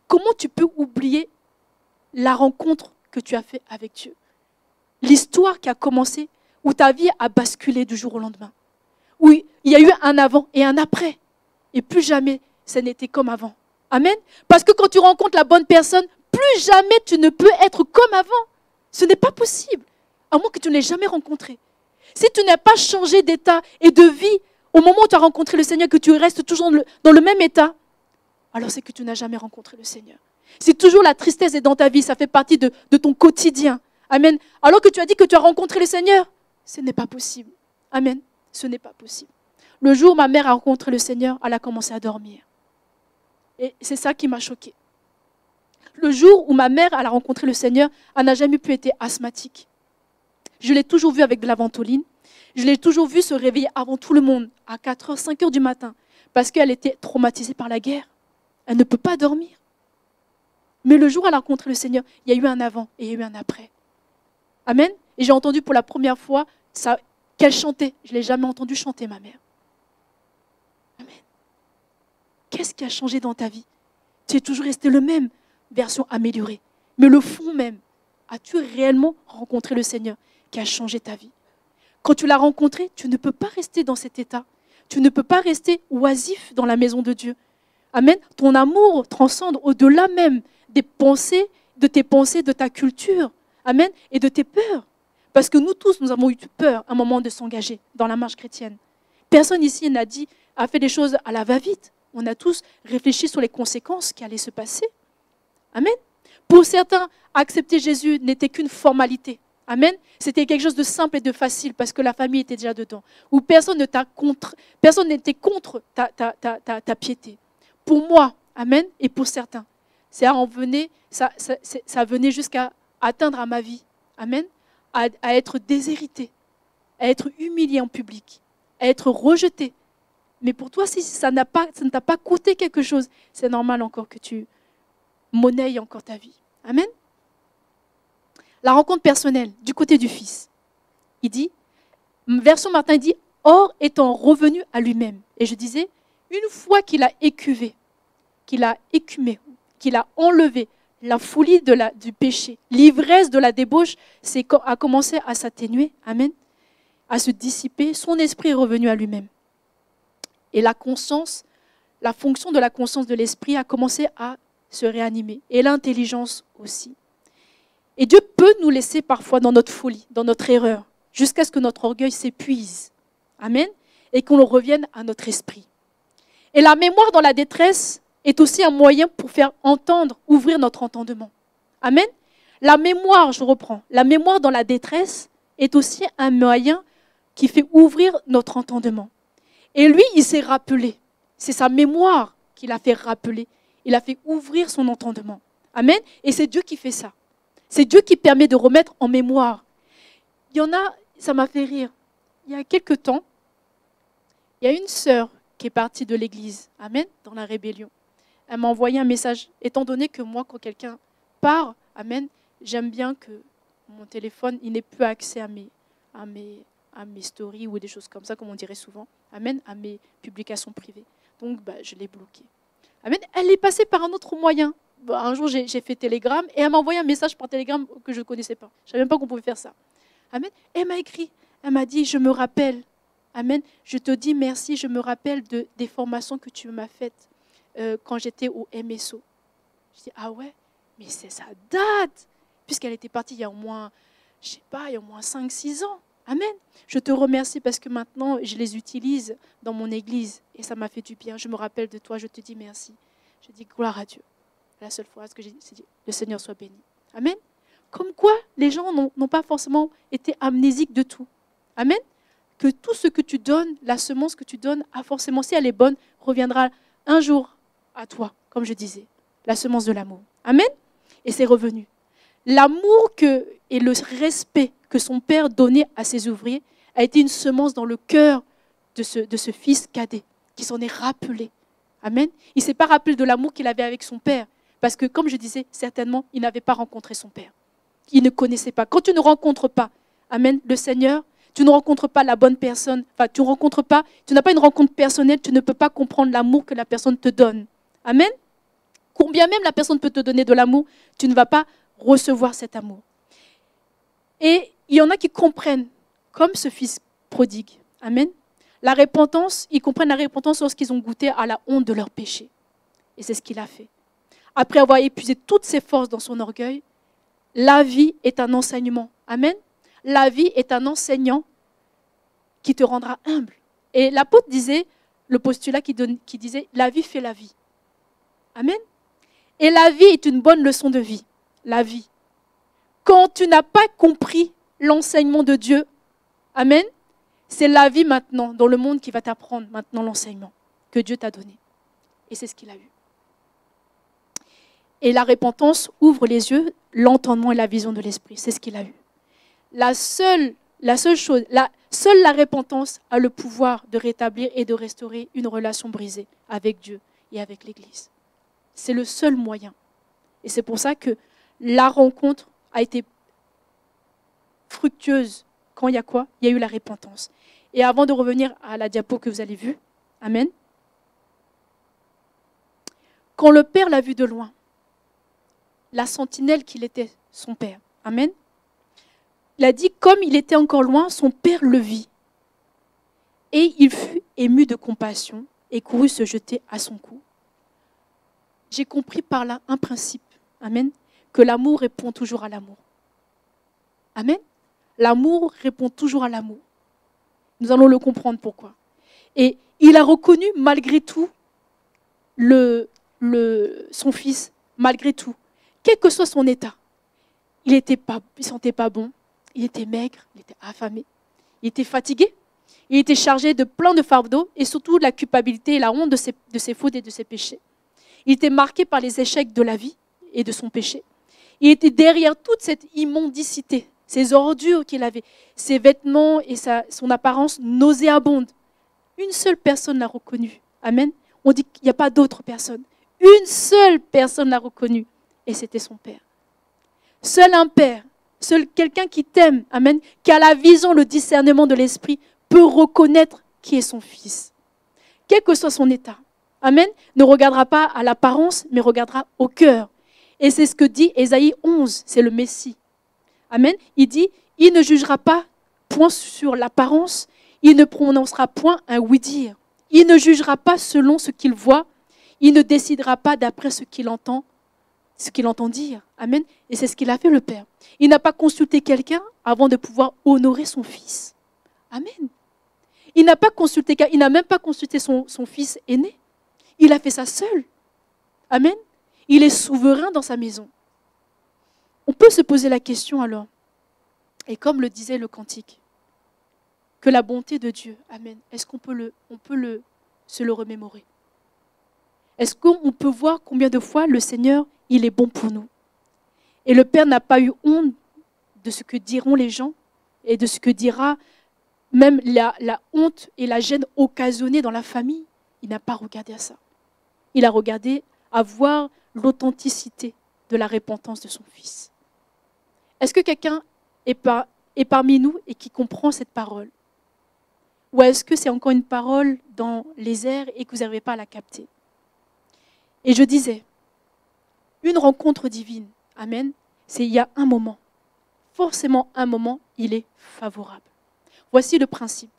comment tu peux oublier la rencontre que tu as faite avec Dieu? L'histoire qui a commencé, où ta vie a basculé du jour au lendemain. Où il y a eu un avant et un après. Et plus jamais, ça n'était comme avant. Amen. Parce que quand tu rencontres la bonne personne, plus jamais tu ne peux être comme avant. Ce n'est pas possible, à moins que tu ne l'aies jamais rencontré. Si tu n'as pas changé d'état et de vie au moment où tu as rencontré le Seigneur, que tu restes toujours dans le même état, alors c'est que tu n'as jamais rencontré le Seigneur. Si toujours la tristesse est dans ta vie, ça fait partie de ton quotidien. Amen. Alors que tu as dit que tu as rencontré le Seigneur, ce n'est pas possible. Amen. Ce n'est pas possible. Le jour où ma mère a rencontré le Seigneur, elle a commencé à dormir. Et c'est ça qui m'a choquée. Le jour où ma mère a rencontré le Seigneur, elle n'a jamais pu être asthmatique. Je l'ai toujours vue avec de la ventoline. Je l'ai toujours vue se réveiller avant tout le monde, à 4h, 5h du matin, parce qu'elle était traumatisée par la guerre. Elle ne peut pas dormir. Mais le jour où elle a rencontré le Seigneur, il y a eu un avant et il y a eu un après. Amen. Et j'ai entendu pour la première fois qu'elle chantait. Je ne l'ai jamais entendue chanter, ma mère. Amen. Qu'est-ce qui a changé dans ta vie? Tu es toujours resté le même, version améliorée. Mais le fond même, as-tu réellement rencontré le Seigneur qui a changé ta vie? Quand tu l'as rencontré, tu ne peux pas rester dans cet état. Tu ne peux pas rester oisif dans la maison de Dieu. Amen. Ton amour transcende au-delà même des pensées, de tes pensées, de ta culture. Amen. Et de tes peurs. Parce que nous tous, nous avons eu peur à un moment de s'engager dans la marche chrétienne. Personne ici a fait des choses à la va-vite. On a tous réfléchi sur les conséquences qui allaient se passer. Amen. Pour certains, accepter Jésus n'était qu'une formalité. Amen. C'était quelque chose de simple et de facile parce que la famille était déjà dedans. Où personne n'était contre ta piété. Pour moi, amen, et pour certains, ça venait jusqu'à atteindre à ma vie. Amen. À être déshérité, à être humilié en public, à être rejeté. Mais pour toi, si ça ne t'a pas coûté quelque chose, c'est normal encore que tu monnaies encore ta vie. Amen. La rencontre personnelle du côté du Fils. Il dit, version Martin, il dit, or étant revenu à lui-même. Et je disais, une fois qu'il a écuvé, qu'il a écumé, qu'il a enlevé la folie du péché, l'ivresse de la débauche a commencé à s'atténuer, amen, à se dissiper. Son esprit est revenu à lui-même. Et la fonction de la conscience de l'esprit a commencé à se réanimer. Et l'intelligence aussi. Et Dieu peut nous laisser parfois dans notre folie, dans notre erreur, jusqu'à ce que notre orgueil s'épuise. Amen. Et qu'on revienne à notre esprit. Et la mémoire dans la détresse est aussi un moyen pour faire entendre, ouvrir notre entendement. Amen. La mémoire, je reprends, la mémoire dans la détresse est aussi un moyen qui fait ouvrir notre entendement. Et lui, il s'est rappelé. C'est sa mémoire qui l'a fait rappeler. Il a fait ouvrir son entendement. Amen. Et c'est Dieu qui fait ça. C'est Dieu qui permet de remettre en mémoire. Il y en a, ça m'a fait rire. Il y a quelque temps, il y a une sœur qui est partie de l'église, amen, dans la rébellion. Elle m'a envoyé un message, étant donné que moi, quand quelqu'un part, amen, j'aime bien que mon téléphone, il n'ait plus accès à mes stories ou des choses comme ça, comme on dirait souvent, amen, à mes publications privées. Donc, je l'ai bloqué. Amen. Elle est passée par un autre moyen. Un jour, j'ai fait Telegram et elle m'a envoyé un message par Telegram que je ne connaissais pas. Je ne savais même pas qu'on pouvait faire ça. Amen. Et elle m'a écrit, elle m'a dit, je me rappelle. Amen. Je te dis merci, je me rappelle des formations que tu m'as faites quand j'étais au MSO. Je dis, ah ouais, mais ça date, puisqu'elle était partie il y a au moins, je sais pas, il y a au moins 5-6 ans. Amen. Je te remercie parce que maintenant, je les utilise dans mon église et ça m'a fait du bien. Je me rappelle de toi, je te dis merci. Je dis gloire à Dieu. La seule phrase que j'ai dit, c'est le Seigneur soit béni. Amen. Comme quoi, les gens n'ont pas forcément été amnésiques de tout. Amen. Que tout ce que tu donnes, la semence que tu donnes, a forcément, si elle est bonne, reviendra un jour à toi, comme je disais. La semence de l'amour. Amen. Et c'est revenu. L'amour et le respect que son père donnait à ses ouvriers a été une semence dans le cœur de ce fils cadet, qui s'en est rappelé. Amen. Il ne s'est pas rappelé de l'amour qu'il avait avec son père, parce que, comme je disais, certainement, il n'avait pas rencontré son père. Il ne connaissait pas. Quand tu ne rencontres pas, amen, le Seigneur, tu ne rencontres pas la bonne personne, enfin, tu n'as pas une rencontre personnelle, tu ne peux pas comprendre l'amour que la personne te donne. Amen. Combien même la personne peut te donner de l'amour, tu ne vas pas recevoir cet amour. Et il y en a qui comprennent, comme ce fils prodigue. Amen. La repentance, ils comprennent la repentance lorsqu'ils ont goûté à la honte de leur péché. Et c'est ce qu'il a fait. Après avoir épuisé toutes ses forces dans son orgueil, la vie est un enseignement. Amen. La vie est un enseignant qui te rendra humble. Et l'apôtre disait, le postulat qui disait, la vie fait la vie. Amen. Et la vie est une bonne leçon de vie. La vie. Quand tu n'as pas compris l'enseignement de Dieu, amen, c'est la vie maintenant, dans le monde, qui va t'apprendre maintenant l'enseignement que Dieu t'a donné. Et c'est ce qu'il a eu. Et la repentance ouvre les yeux, l'entendement et la vision de l'esprit. C'est ce qu'il a eu. Seule la repentance a le pouvoir de rétablir et de restaurer une relation brisée avec Dieu et avec l'Église. C'est le seul moyen. Et c'est pour ça que la rencontre a été fructueuse. Quand il y a quoi? Il y a eu la repentance. Et avant de revenir à la diapo que vous avez vue, amen. Quand le père l'a vu de loin, la sentinelle qu'il était, son père, amen. Il a dit, comme il était encore loin, son père le vit. Et il fut ému de compassion et courut se jeter à son cou. J'ai compris par là un principe, amen, que l'amour répond toujours à l'amour. Amen. L'amour répond toujours à l'amour. Nous allons le comprendre pourquoi. Et il a reconnu malgré tout son fils, malgré tout, quel que soit son état. Il ne sentait pas bon, il était maigre, il était affamé, il était fatigué, il était chargé de plein de fardeaux et surtout de la culpabilité et la honte de ses fautes et de ses péchés. Il était marqué par les échecs de la vie et de son péché. Il était derrière toute cette immondicité, ces ordures qu'il avait, ses vêtements et son apparence nauséabonde. Une seule personne l'a reconnu. Amen. On dit qu'il n'y a pas d'autre personne. Une seule personne l'a reconnu et c'était son père. Seul un père, seul quelqu'un qui t'aime, amen, qui a la vision, le discernement de l'esprit, peut reconnaître qui est son fils. Quel que soit son état. Amen. Ne regardera pas à l'apparence, mais regardera au cœur. Et c'est ce que dit Ésaïe 11, c'est le Messie. Amen. Il dit, il ne jugera pas point sur l'apparence, il ne prononcera point un oui-dire. Il ne jugera pas selon ce qu'il voit, il ne décidera pas d'après ce qu'il entend dire. Amen. Et c'est ce qu'il a fait, le Père. Il n'a pas consulté quelqu'un avant de pouvoir honorer son Fils. Amen. Il n'a même pas consulté son fils aîné. Il a fait ça seul. Amen. Il est souverain dans sa maison. On peut se poser la question alors, et comme le disait le cantique, que la bonté de Dieu, amen, est-ce qu'on peut se le remémorer? Est-ce qu'on peut voir combien de fois le Seigneur, il est bon pour nous? Et le Père n'a pas eu honte de ce que diront les gens et de ce que dira même la honte et la gêne occasionnée dans la famille. Il n'a pas regardé à ça. Il a regardé à voir l'authenticité de la repentance de son Fils. Est-ce que quelqu'un est parmi nous et qui comprend cette parole? Ou est-ce que c'est encore une parole dans les airs et que vous n'arrivez pas à la capter? Et je disais, une rencontre divine, amen, c'est il y a un moment. Forcément un moment, il est favorable. Voici le principe.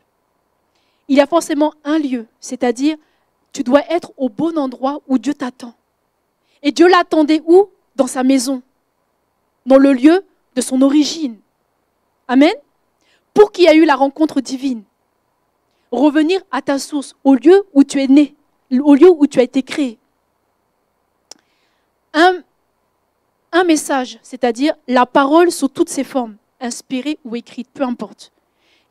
Il y a forcément un lieu, c'est-à-dire tu dois être au bon endroit où Dieu t'attend. Et Dieu l'attendait où? Dans sa maison, dans le lieu de son origine. Amen. Pour qu'il y ait eu la rencontre divine. Revenir à ta source, au lieu où tu es né, au lieu où tu as été créé. Un message, c'est-à-dire la parole sous toutes ses formes, inspirée ou écrite, peu importe.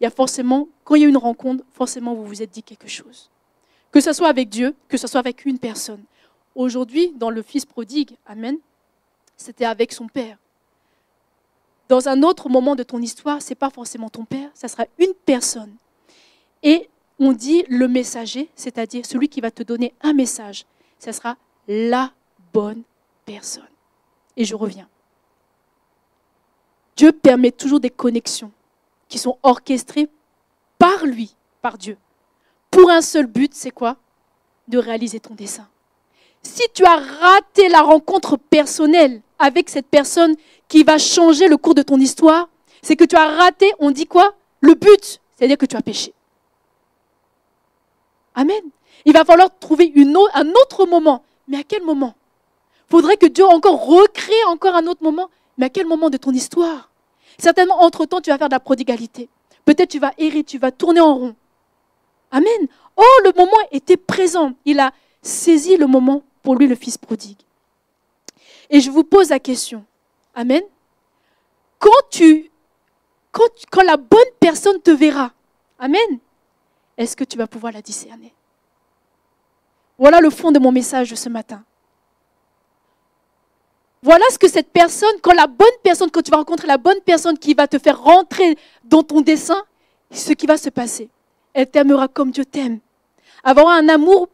Il y a forcément, quand il y a une rencontre, forcément vous vous êtes dit quelque chose. Que ce soit avec Dieu, que ce soit avec une personne. Aujourd'hui, dans le Fils prodigue, amen, c'était avec son Père. Dans un autre moment de ton histoire, ce n'est pas forcément ton Père, ça sera une personne. Et on dit le messager, c'est-à-dire celui qui va te donner un message, ça sera la bonne personne. Et je reviens. Dieu permet toujours des connexions qui sont orchestrées par lui, par Dieu. Pour un seul but, c'est quoi? De réaliser ton dessein. Si tu as raté la rencontre personnelle avec cette personne qui va changer le cours de ton histoire, c'est que tu as raté, on dit quoi? Le but, c'est-à-dire que tu as péché. Amen. Il va falloir trouver un autre moment. Mais à quel moment? Il faudrait que Dieu encore recrée encore un autre moment. Mais à quel moment de ton histoire? Certainement, entre-temps, tu vas faire de la prodigalité. Peut-être tu vas errer, tu vas tourner en rond. Amen. Oh, le moment était présent. Il a saisi le moment pour lui, le Fils prodigue. Et je vous pose la question. Amen. Quand la bonne personne te verra, amen, est-ce que tu vas pouvoir la discerner? Voilà le fond de mon message de ce matin. Voilà ce que cette personne, quand tu vas rencontrer la bonne personne qui va te faire rentrer dans ton dessein, ce qui va se passer. Elle t'aimera comme Dieu t'aime. Avoir un amour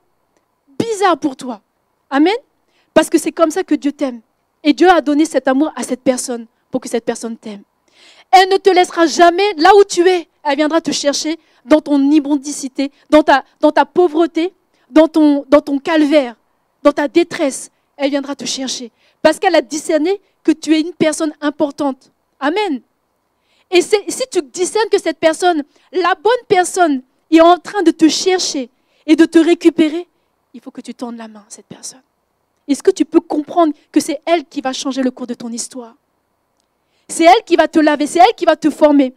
bizarre pour toi. Amen. Parce que c'est comme ça que Dieu t'aime. Et Dieu a donné cet amour à cette personne pour que cette personne t'aime. Elle ne te laissera jamais là où tu es. Elle viendra te chercher dans ton immondicité, dans ta pauvreté, dans ton calvaire, dans ta détresse. Elle viendra te chercher. Parce qu'elle a discerné que tu es une personne importante. Amen. Et si tu discernes que cette personne, la bonne personne, est en train de te chercher et de te récupérer, il faut que tu tendes la main à cette personne. Est-ce que tu peux comprendre que c'est elle qui va changer le cours de ton histoire? C'est elle qui va te laver, c'est elle qui va te former.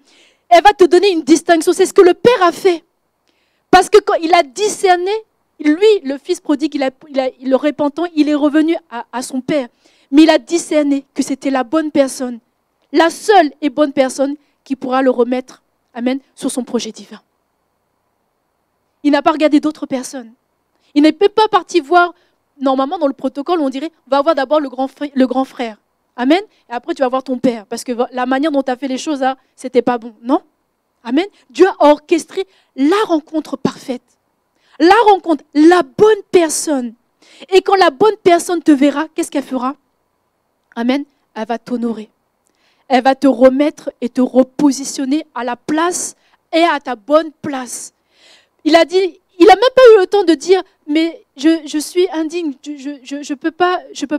Elle va te donner une distinction. C'est ce que le Père a fait. Parce que quand il a discerné, lui, le Fils prodigue, le repentant, il est revenu à son Père. Mais il a discerné que c'était la bonne personne, la seule et bonne personne qui pourra le remettre, amen, sur son projet divin. Il n'a pas regardé d'autres personnes. Il n'est pas parti voir, normalement dans le protocole, on dirait, on va voir d'abord le grand frère. Amen. Et après, tu vas voir ton père. Parce que la manière dont tu as fait les choses, là, c'était pas bon. Non? Amen. Dieu a orchestré la rencontre parfaite. La rencontre, la bonne personne. Et quand la bonne personne te verra, qu'est-ce qu'elle fera? Amen. Elle va t'honorer. Elle va te remettre et te repositionner à la place et à ta bonne place. Il a dit, Il n'a même pas eu le temps de dire, mais je suis indigne, je peux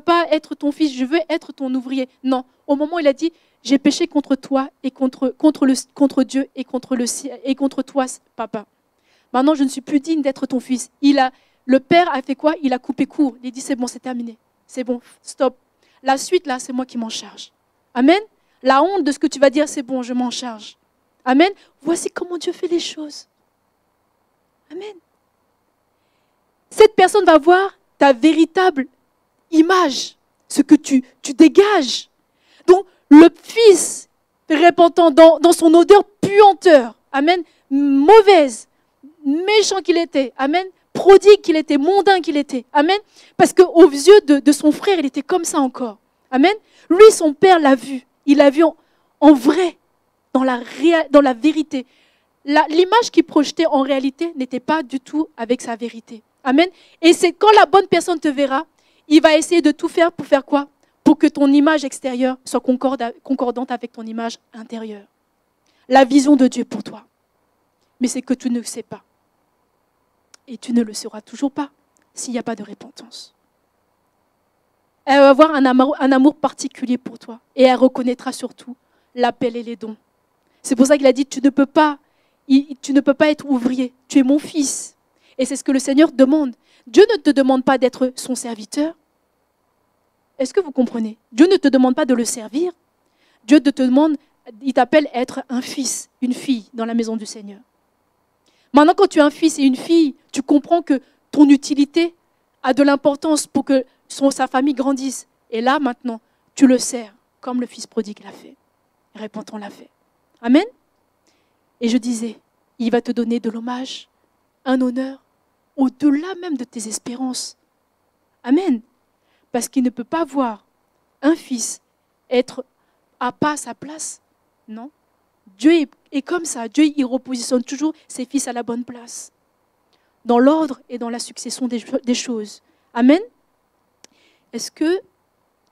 pas être ton fils, je veux être ton ouvrier. Non, au moment où il a dit, j'ai péché contre toi et contre Dieu et contre toi, papa. Maintenant, je ne suis plus digne d'être ton fils. Le père a fait quoi? Il a coupé court. Il a dit, c'est bon, c'est terminé. C'est bon, stop. La suite, là, c'est moi qui m'en charge. Amen. La honte de ce que tu vas dire, c'est bon, je m'en charge. Amen. Voici comment Dieu fait les choses. Amen. Cette personne va voir ta véritable image, ce que tu dégages. Donc, le fils repentant dans son odeur puanteur, amen, mauvaise, méchant qu'il était, amen, prodigue qu'il était, mondain qu'il était, amen, parce qu'aux yeux de son frère, il était comme ça encore, amen. Lui, son père l'a vu, il l'a vu en vrai, dans la vérité. L'image qu'il projetait en réalité n'était pas du tout avec sa vérité. Amen. Et c'est quand la bonne personne te verra, il va essayer de tout faire pour faire quoi? Pour que ton image extérieure soit concordante avec ton image intérieure. La vision de Dieu pour toi. Mais c'est que tu ne le sais pas. Et tu ne le sauras toujours pas s'il n'y a pas de repentance. Elle va avoir un amour particulier pour toi. Et elle reconnaîtra surtout l'appel et les dons. C'est pour ça qu'il a dit, tu ne peux pas être ouvrier. Tu es mon fils. Et c'est ce que le Seigneur demande. Dieu ne te demande pas d'être son serviteur. Est-ce que vous comprenez? Dieu ne te demande pas de le servir. Dieu te demande, il t'appelle à être un fils, une fille dans la maison du Seigneur. Maintenant, quand tu es un fils et une fille, tu comprends que ton utilité a de l'importance pour que sa famille grandisse. Et là, maintenant, tu le sers, comme le fils prodigue l'a fait. Repentant l'a fait. Amen. Et je disais, il va te donner de l'hommage, un honneur, au-delà même de tes espérances. Amen. Parce qu'il ne peut pas voir un fils être pas à sa place. Non. Dieu est comme ça. Dieu, il repositionne toujours ses fils à la bonne place. Dans l'ordre et dans la succession des choses. Amen. Est-ce que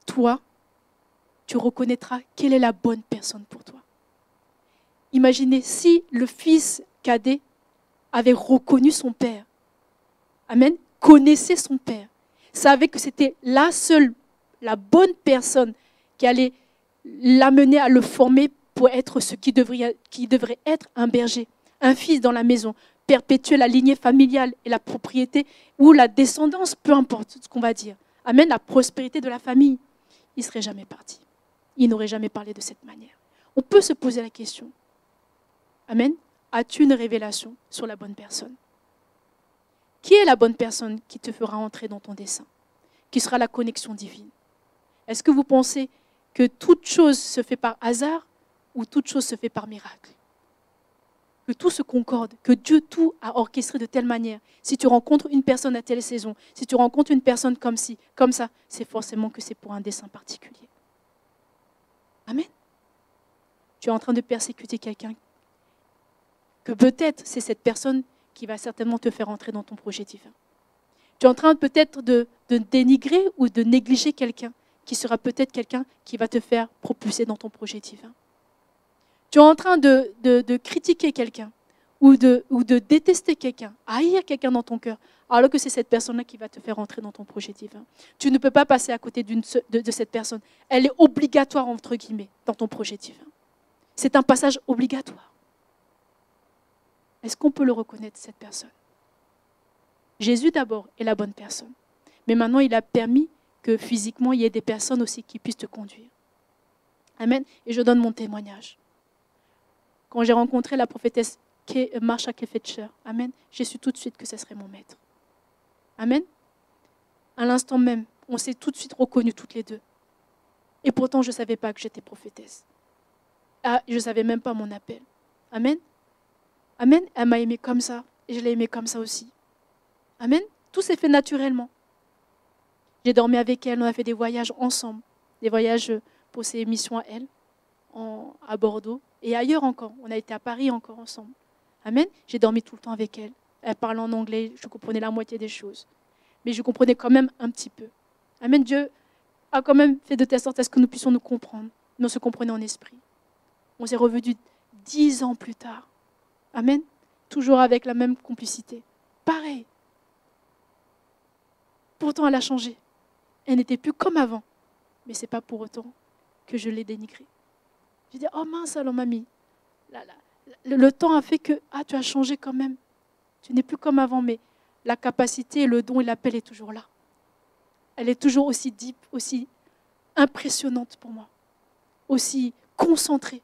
toi, tu reconnaîtras quelle est la bonne personne pour toi? Imaginez si le fils cadet avait reconnu son père. Amen. Connaissait son père. Savait que c'était la bonne personne qui allait l'amener à le former pour être ce qui devrait être un berger, un fils dans la maison, perpétuer la lignée familiale et la propriété ou la descendance, peu importe ce qu'on va dire. Amen, la prospérité de la famille. Il ne serait jamais parti. Il n'aurait jamais parlé de cette manière. On peut se poser la question. Amen. As-tu une révélation sur la bonne personne? Qui est la bonne personne qui te fera entrer dans ton dessein? Qui sera la connexion divine? Est-ce que vous pensez que toute chose se fait par hasard ou toute chose se fait par miracle? Que tout se concorde, que Dieu tout a orchestré de telle manière. Si tu rencontres une personne à telle saison, si tu rencontres une personne comme ci, comme ça, c'est forcément que c'est pour un dessein particulier. Amen. Tu es en train de persécuter quelqu'un que peut-être c'est cette personne qui va certainement te faire entrer dans ton projet divin. Tu es en train peut-être de dénigrer ou de négliger quelqu'un qui sera peut-être quelqu'un qui va te faire propulser dans ton projet divin. Tu es en train de critiquer quelqu'un ou de détester quelqu'un, haïr quelqu'un dans ton cœur, alors que c'est cette personne-là qui va te faire entrer dans ton projet divin. Tu ne peux pas passer à côté de cette personne. Elle est obligatoire, entre guillemets, dans ton projet divin. C'est un passage obligatoire. Est-ce qu'on peut le reconnaître, cette personne? Jésus d'abord est la bonne personne. Mais maintenant, il a permis que physiquement, il y ait des personnes aussi qui puissent te conduire. Amen. Et je donne mon témoignage. Quand j'ai rencontré la prophétesse Marsha Kefetcher, amen, j'ai su tout de suite que ce serait mon maître. Amen. À l'instant même, on s'est tout de suite reconnus toutes les deux. Et pourtant, je ne savais pas que j'étais prophétesse. Je ne savais même pas mon appel. Amen. Amen. Elle m'a aimé comme ça et je l'ai aimé comme ça aussi. Amen. Tout s'est fait naturellement. J'ai dormi avec elle, on a fait des voyages ensemble. Des voyages pour ses missions à elle, à Bordeaux et ailleurs encore. On a été à Paris encore ensemble. Amen. J'ai dormi tout le temps avec elle. Elle parlait en anglais, je comprenais la moitié des choses. Mais je comprenais quand même un petit peu. Amen. Dieu a quand même fait de telle sorte à ce que nous puissions nous comprendre. Mais on se comprenait en esprit. On s'est revus 10 ans plus tard. Amen. Toujours avec la même complicité. pareil. Pourtant, elle a changé. Elle n'était plus comme avant. Mais ce n'est pas pour autant que je l'ai dénigrée. J'ai dit, oh mince alors mamie, le temps a fait que tu as changé quand même. Tu n'es plus comme avant, mais la capacité, le don et l'appel est toujours là. Elle est toujours aussi deep, aussi impressionnante pour moi, aussi concentrée,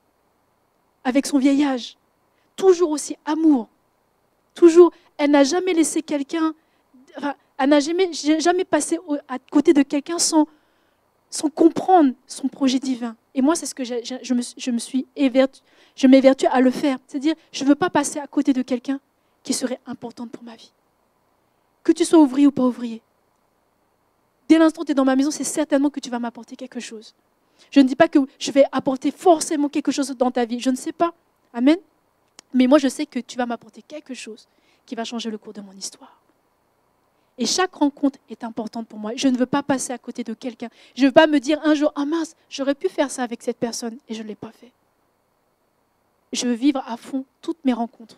avec son vieil âge, toujours aussi amour. Toujours, elle n'a jamais laissé quelqu'un, elle n'a jamais passé à côté de quelqu'un sans comprendre son projet divin. Et moi, c'est ce que je m'évertue à le faire. C'est-à-dire, je ne veux pas passer à côté de quelqu'un qui serait importante pour ma vie. Que tu sois ouvrier ou pas ouvrier. Dès l'instant où tu es dans ma maison, c'est certainement que tu vas m'apporter quelque chose. Je ne dis pas que je vais apporter forcément quelque chose dans ta vie. Je ne sais pas. Amen. Mais moi, je sais que tu vas m'apporter quelque chose qui va changer le cours de mon histoire. Et chaque rencontre est importante pour moi. Je ne veux pas passer à côté de quelqu'un. Je ne veux pas me dire un jour, ah mince, j'aurais pu faire ça avec cette personne et je ne l'ai pas fait. Je veux vivre à fond toutes mes rencontres.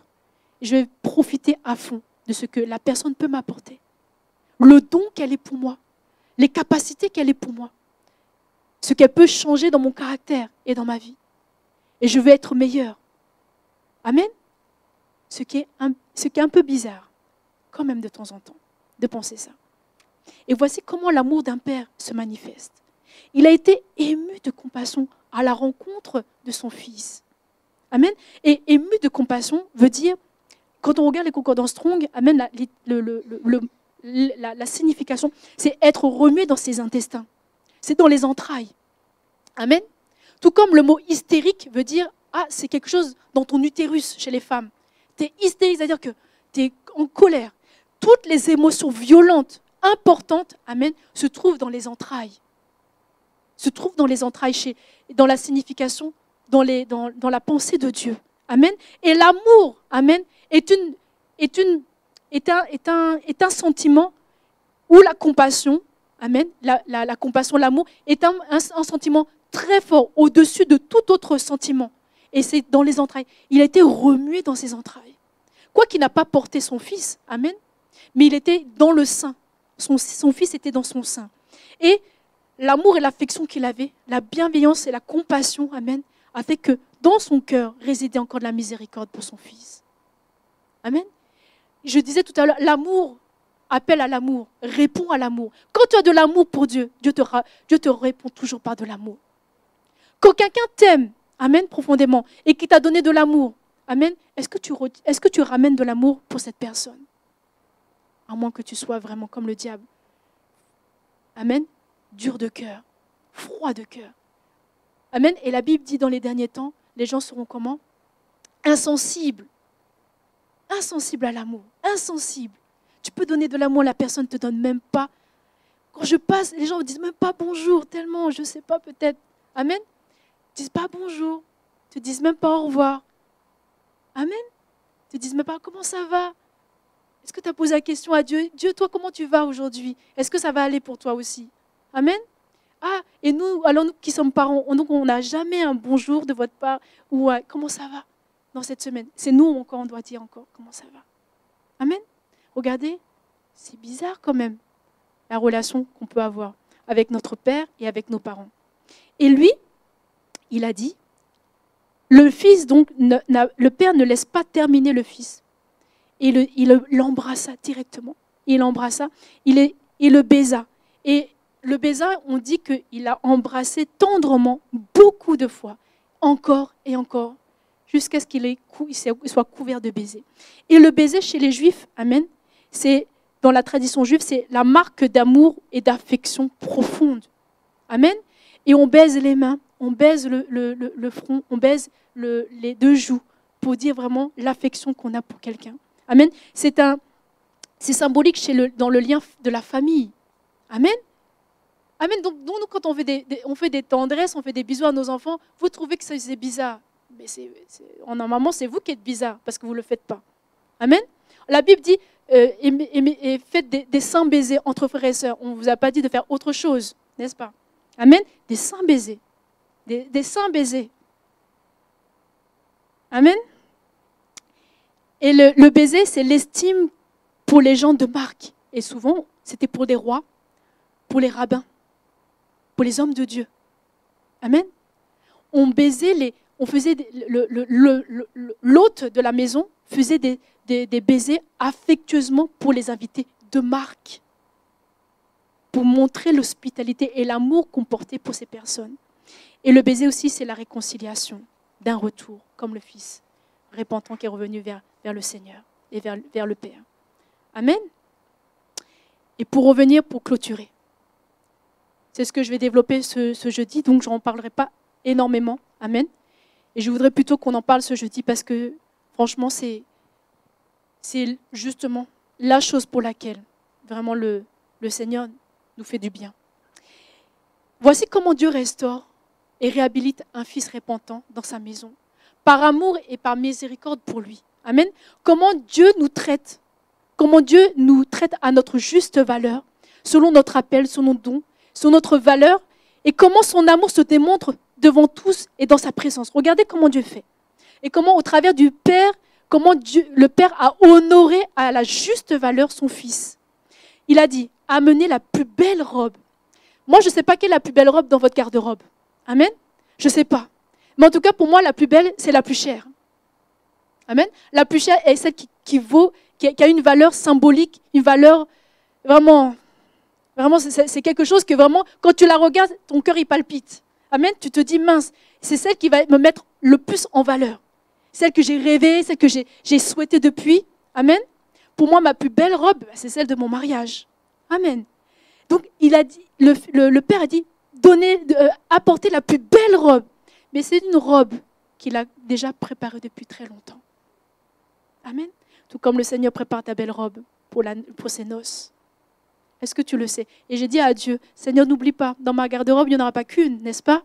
Je vais profiter à fond de ce que la personne peut m'apporter. Le don qu'elle est pour moi. Les capacités qu'elle est pour moi. Ce qu'elle peut changer dans mon caractère et dans ma vie. Et je veux être meilleur. Amen. Ce qui est un peu bizarre, quand même de temps en temps, de penser ça. Et voici comment l'amour d'un père se manifeste. Il a été ému de compassion à la rencontre de son fils. Amen. Et ému de compassion veut dire, quand on regarde les concordances Strong, amen, la signification, c'est être remué dans ses intestins. C'est dans les entrailles. Amen. Tout comme le mot hystérique veut dire, c'est quelque chose dans ton utérus chez les femmes. Tu es hystérique, c'est-à-dire que tu es en colère. Toutes les émotions violentes, importantes, amen, se trouvent dans les entrailles. Se trouvent dans les entrailles, dans la signification, dans la pensée de Dieu. Amen. Et l'amour, amen, est un sentiment où la compassion, amen, la compassion, l'amour, est un sentiment très fort, au-dessus de tout autre sentiment. Et c'est dans les entrailles. Il a été remué dans ses entrailles. Quoi qu'il n'a pas porté son fils, amen, mais il était dans le sein. Son fils était dans son sein. Et l'amour et l'affection qu'il avait, la bienveillance et la compassion, amen, a fait que dans son cœur résidait encore de la miséricorde pour son fils. Amen. Je disais tout à l'heure, l'amour appelle à l'amour, répond à l'amour. Quand tu as de l'amour pour Dieu, Dieu te répond toujours par de l'amour. Quand quelqu'un t'aime, amen, profondément, et qui t'a donné de l'amour, amen, est-ce que tu ramènes de l'amour pour cette personne? À moins que tu sois vraiment comme le diable. Amen, dur de cœur, froid de cœur. Amen, et la Bible dit dans les derniers temps, les gens seront comment? Insensibles. Insensibles à l'amour, insensibles. Tu peux donner de l'amour, la personne ne te donne même pas. Quand je passe, les gens ne me disent même pas bonjour, tellement, je ne sais pas, peut-être. Amen. Ils ne disent pas bonjour, ils ne te disent même pas au revoir. Amen. Ils ne te disent même pas comment ça va. Est-ce que tu as posé la question à Dieu? Dieu, toi, comment tu vas aujourd'hui? Est-ce que ça va aller pour toi aussi? Amen. Et nous, alors nous qui sommes parents, on n'a jamais un bonjour de votre part ou comment ça va dans cette semaine? C'est nous encore, on doit dire encore comment ça va. Amen. Regardez, c'est bizarre quand même, la relation qu'on peut avoir avec notre père et avec nos parents. Et lui, il a dit, le fils, donc, le père ne laisse pas terminer le fils. Et il l'embrassa directement. Il l'embrassa, il le baisa. Et le baisa, on dit qu'il a embrassé tendrement beaucoup de fois, encore et encore, jusqu'à ce qu'il soit couvert de baisers. Et le baiser chez les Juifs, amen, c'est, dans la tradition juive, c'est la marque d'amour et d'affection profonde. Amen. Et on baise les mains, on baise le front, on baise les deux joues pour dire vraiment l'affection qu'on a pour quelqu'un. Amen. C'est symbolique dans le lien de la famille. Amen. Amen. Donc nous, quand on fait des tendresses, on fait des bisous à nos enfants, vous trouvez que c'est bizarre. Mais normalement, c'est vous qui êtes bizarre parce que vous ne le faites pas. Amen. La Bible dit, faites des saints baisers entre frères et sœurs. On ne vous a pas dit de faire autre chose, n'est-ce pas? Amen. Des saints baisers. Des saints baisers. Amen. Et le baiser, c'est l'estime pour les gens de marque. Et souvent, c'était pour les rois, pour les rabbins, pour les hommes de Dieu. Amen. On faisait l'hôte de la maison faisait des baisers affectueusement pour les invités de marque, pour montrer l'hospitalité et l'amour qu'on portait pour ces personnes. Et le baiser aussi, c'est la réconciliation d'un retour, comme le Fils repentant qui est revenu vers le Seigneur et vers le Père. Amen. Et pour revenir, pour clôturer, c'est ce que je vais développer ce jeudi, donc je n'en parlerai pas énormément. Amen. Et je voudrais plutôt qu'on en parle ce jeudi parce que franchement, c'est justement la chose pour laquelle vraiment le Seigneur nous fait du bien. Voici comment Dieu restaure et réhabilite un fils repentant dans sa maison, par amour et par miséricorde pour lui. Amen. Comment Dieu nous traite à notre juste valeur, selon notre appel, selon notre don, selon notre valeur, et comment son amour se démontre devant tous et dans sa présence. Regardez comment Dieu fait. Et comment au travers du Père, le Père a honoré à la juste valeur son Fils. Il a dit, amenez la plus belle robe. Moi, je ne sais pas quelle est la plus belle robe dans votre garde-robe. Amen. Je ne sais pas. Mais en tout cas, pour moi, la plus belle, c'est la plus chère. Amen. La plus chère est celle qui a une valeur symbolique, une valeur vraiment, c'est quelque chose que vraiment, quand tu la regardes, ton cœur, il palpite. Amen. Tu te dis, mince, c'est celle qui va me mettre le plus en valeur. Celle que j'ai rêvée, celle que j'ai souhaitée depuis. Amen. Pour moi, ma plus belle robe, c'est celle de mon mariage. Amen. Donc, il a dit, le Père a dit, apportez la plus belle robe. Mais c'est une robe qu'il a déjà préparée depuis très longtemps. Amen. Tout comme le Seigneur prépare ta belle robe pour ses noces. Est-ce que tu le sais? Et j'ai dit à Dieu, Seigneur, n'oublie pas, dans ma garde-robe, il n'y en aura pas qu'une, n'est-ce pas?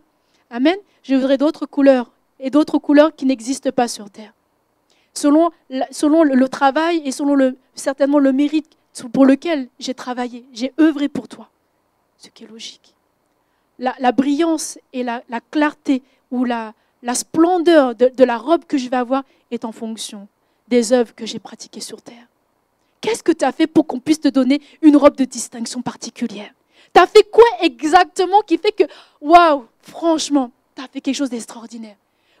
Amen. Je voudrais d'autres couleurs, et d'autres couleurs qui n'existent pas sur terre. Selon le travail et selon certainement le mérite pour lequel j'ai travaillé, j'ai œuvré pour toi. Ce qui est logique. La brillance et la clarté ou la splendeur de la robe que je vais avoir est en fonction des œuvres que j'ai pratiquées sur terre. Qu'est-ce que tu as fait pour qu'on puisse te donner une robe de distinction particulière? Tu as fait quoi exactement qui fait que, waouh, franchement, tu as fait quelque chose d'extraordinaire?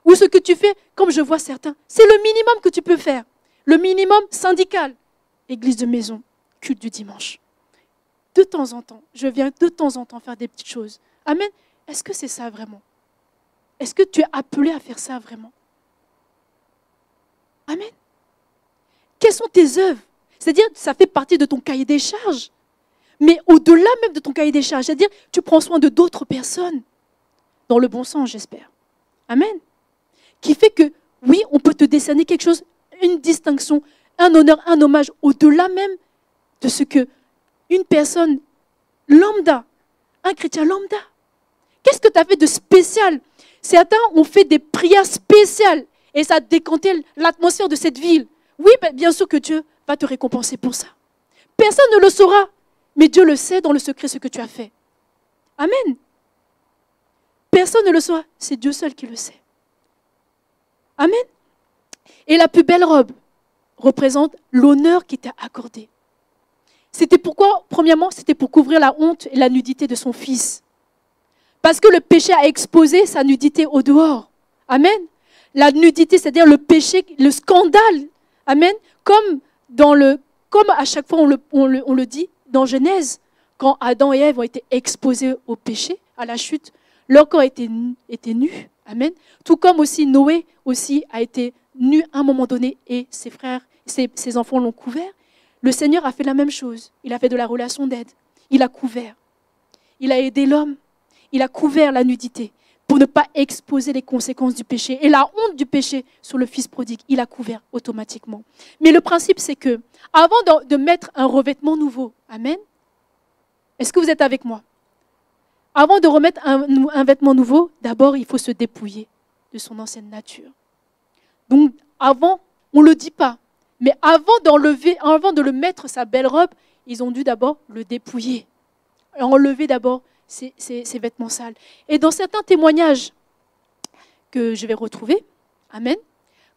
Ou ce que tu fais, comme je vois certains, c'est le minimum que tu peux faire. Le minimum syndical. Église de maison, culte du dimanche. De temps en temps, je viens de temps en temps faire des petites choses. Amen. Est-ce que c'est ça vraiment? Est-ce que tu es appelé à faire ça vraiment? Amen. Quelles sont tes œuvres? C'est-à-dire, ça fait partie de ton cahier des charges. Mais au-delà même de ton cahier des charges, c'est-à-dire, tu prends soin de d'autres personnes. Dans le bon sens, j'espère. Amen. Qui fait que, oui, on peut te décerner quelque chose, une distinction, un honneur, un hommage, au-delà même de ce que une personne lambda, un chrétien lambda. Qu'est-ce que tu as fait de spécial? Certains ont fait des prières spéciales et ça a décanté l'atmosphère de cette ville. Oui, bien sûr que Dieu va te récompenser pour ça. Personne ne le saura, mais Dieu le sait dans le secret ce que tu as fait. Amen. Personne ne le saura, c'est Dieu seul qui le sait. Amen. Et la plus belle robe représente l'honneur qui t'a accordé. C'était pourquoi, premièrement, c'était pour couvrir la honte et la nudité de son fils. Parce que le péché a exposé sa nudité au dehors. Amen. La nudité, c'est-à-dire le péché, le scandale. Amen. Comme à chaque fois on le dit dans Genèse, quand Adam et Ève ont été exposés au péché, à la chute, leur corps était nu. Amen. Tout comme aussi Noé aussi a été nu à un moment donné et ses frères, ses enfants l'ont couvert. Le Seigneur a fait la même chose. Il a fait de la relation d'aide. Il a couvert. Il a aidé l'homme. Il a couvert la nudité pour ne pas exposer les conséquences du péché. Et la honte du péché sur le fils prodigue, il a couvert automatiquement. Mais le principe, c'est que, avant de mettre un revêtement nouveau, amen, est-ce que vous êtes avec moi? Avant de remettre un vêtement nouveau, d'abord, il faut se dépouiller de son ancienne nature. Donc, avant, on ne le dit pas, mais avant de le mettre sa belle robe, ils ont dû d'abord le dépouiller. Enlever d'abord ses vêtements sales. Et dans certains témoignages que je vais retrouver, amen,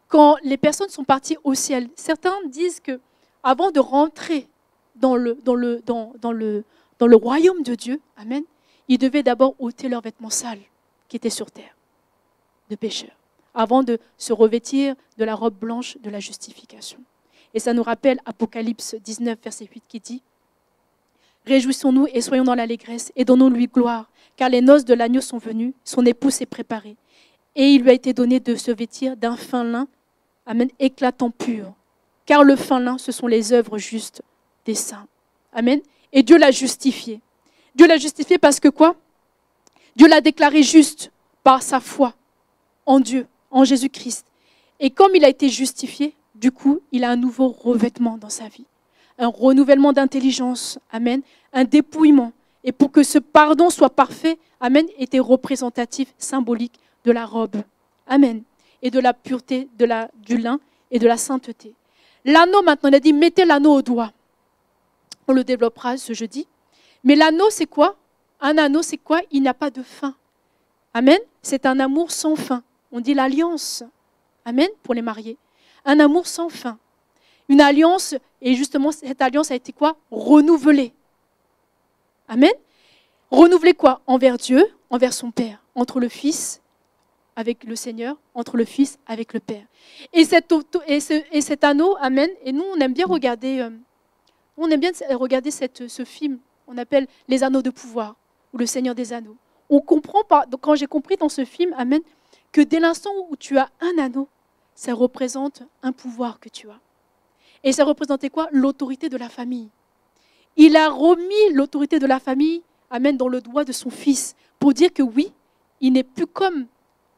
quand les personnes sont parties au ciel, certains disent que avant de rentrer dans le royaume de Dieu, amen, ils devaient d'abord ôter leurs vêtements sales qui étaient sur terre, de pécheurs, avant de se revêtir de la robe blanche de la justification. Et ça nous rappelle Apocalypse 19, verset 8 qui dit « Réjouissons-nous et soyons dans l'allégresse et donnons-lui gloire, car les noces de l'agneau sont venues, son époux s'est préparé. Et il lui a été donné de se vêtir d'un fin lin, amen, éclatant pur. Car le fin lin, ce sont les œuvres justes des saints. » Amen. Et Dieu l'a justifié. Dieu l'a justifié parce que quoi? Dieu l'a déclaré juste par sa foi en Dieu, en Jésus-Christ. Et comme il a été justifié, du coup, il a un nouveau revêtement dans sa vie. Un renouvellement d'intelligence, amen, un dépouillement. Et pour que ce pardon soit parfait, amen, était représentatif, symbolique de la robe, amen, et de la pureté du lin et de la sainteté. L'anneau maintenant, il a dit, mettez l'anneau au doigt. On le développera ce jeudi. Mais l'anneau, c'est quoi? Un anneau, c'est quoi? Il n'a pas de fin. Amen. C'est un amour sans fin. On dit l'alliance. Amen, pour les mariés. Un amour sans fin. Une alliance, et justement, cette alliance a été quoi? Renouvelée. Amen. Renouvelée quoi? Envers Dieu, envers son Père, entre le Fils avec le Seigneur, entre le Fils avec le Père. Et cet anneau, amen, et nous, on aime bien regarder, ce film, on appelle Les Anneaux de pouvoir, ou Le Seigneur des Anneaux. On comprend pas, donc quand j'ai compris dans ce film, amen, que dès l'instant où tu as un anneau, ça représente un pouvoir que tu as. Et ça représentait quoi? L'autorité de la famille. Il a remis l'autorité de la famille, amen, dans le doigt de son fils, pour dire que oui, il n'est plus comme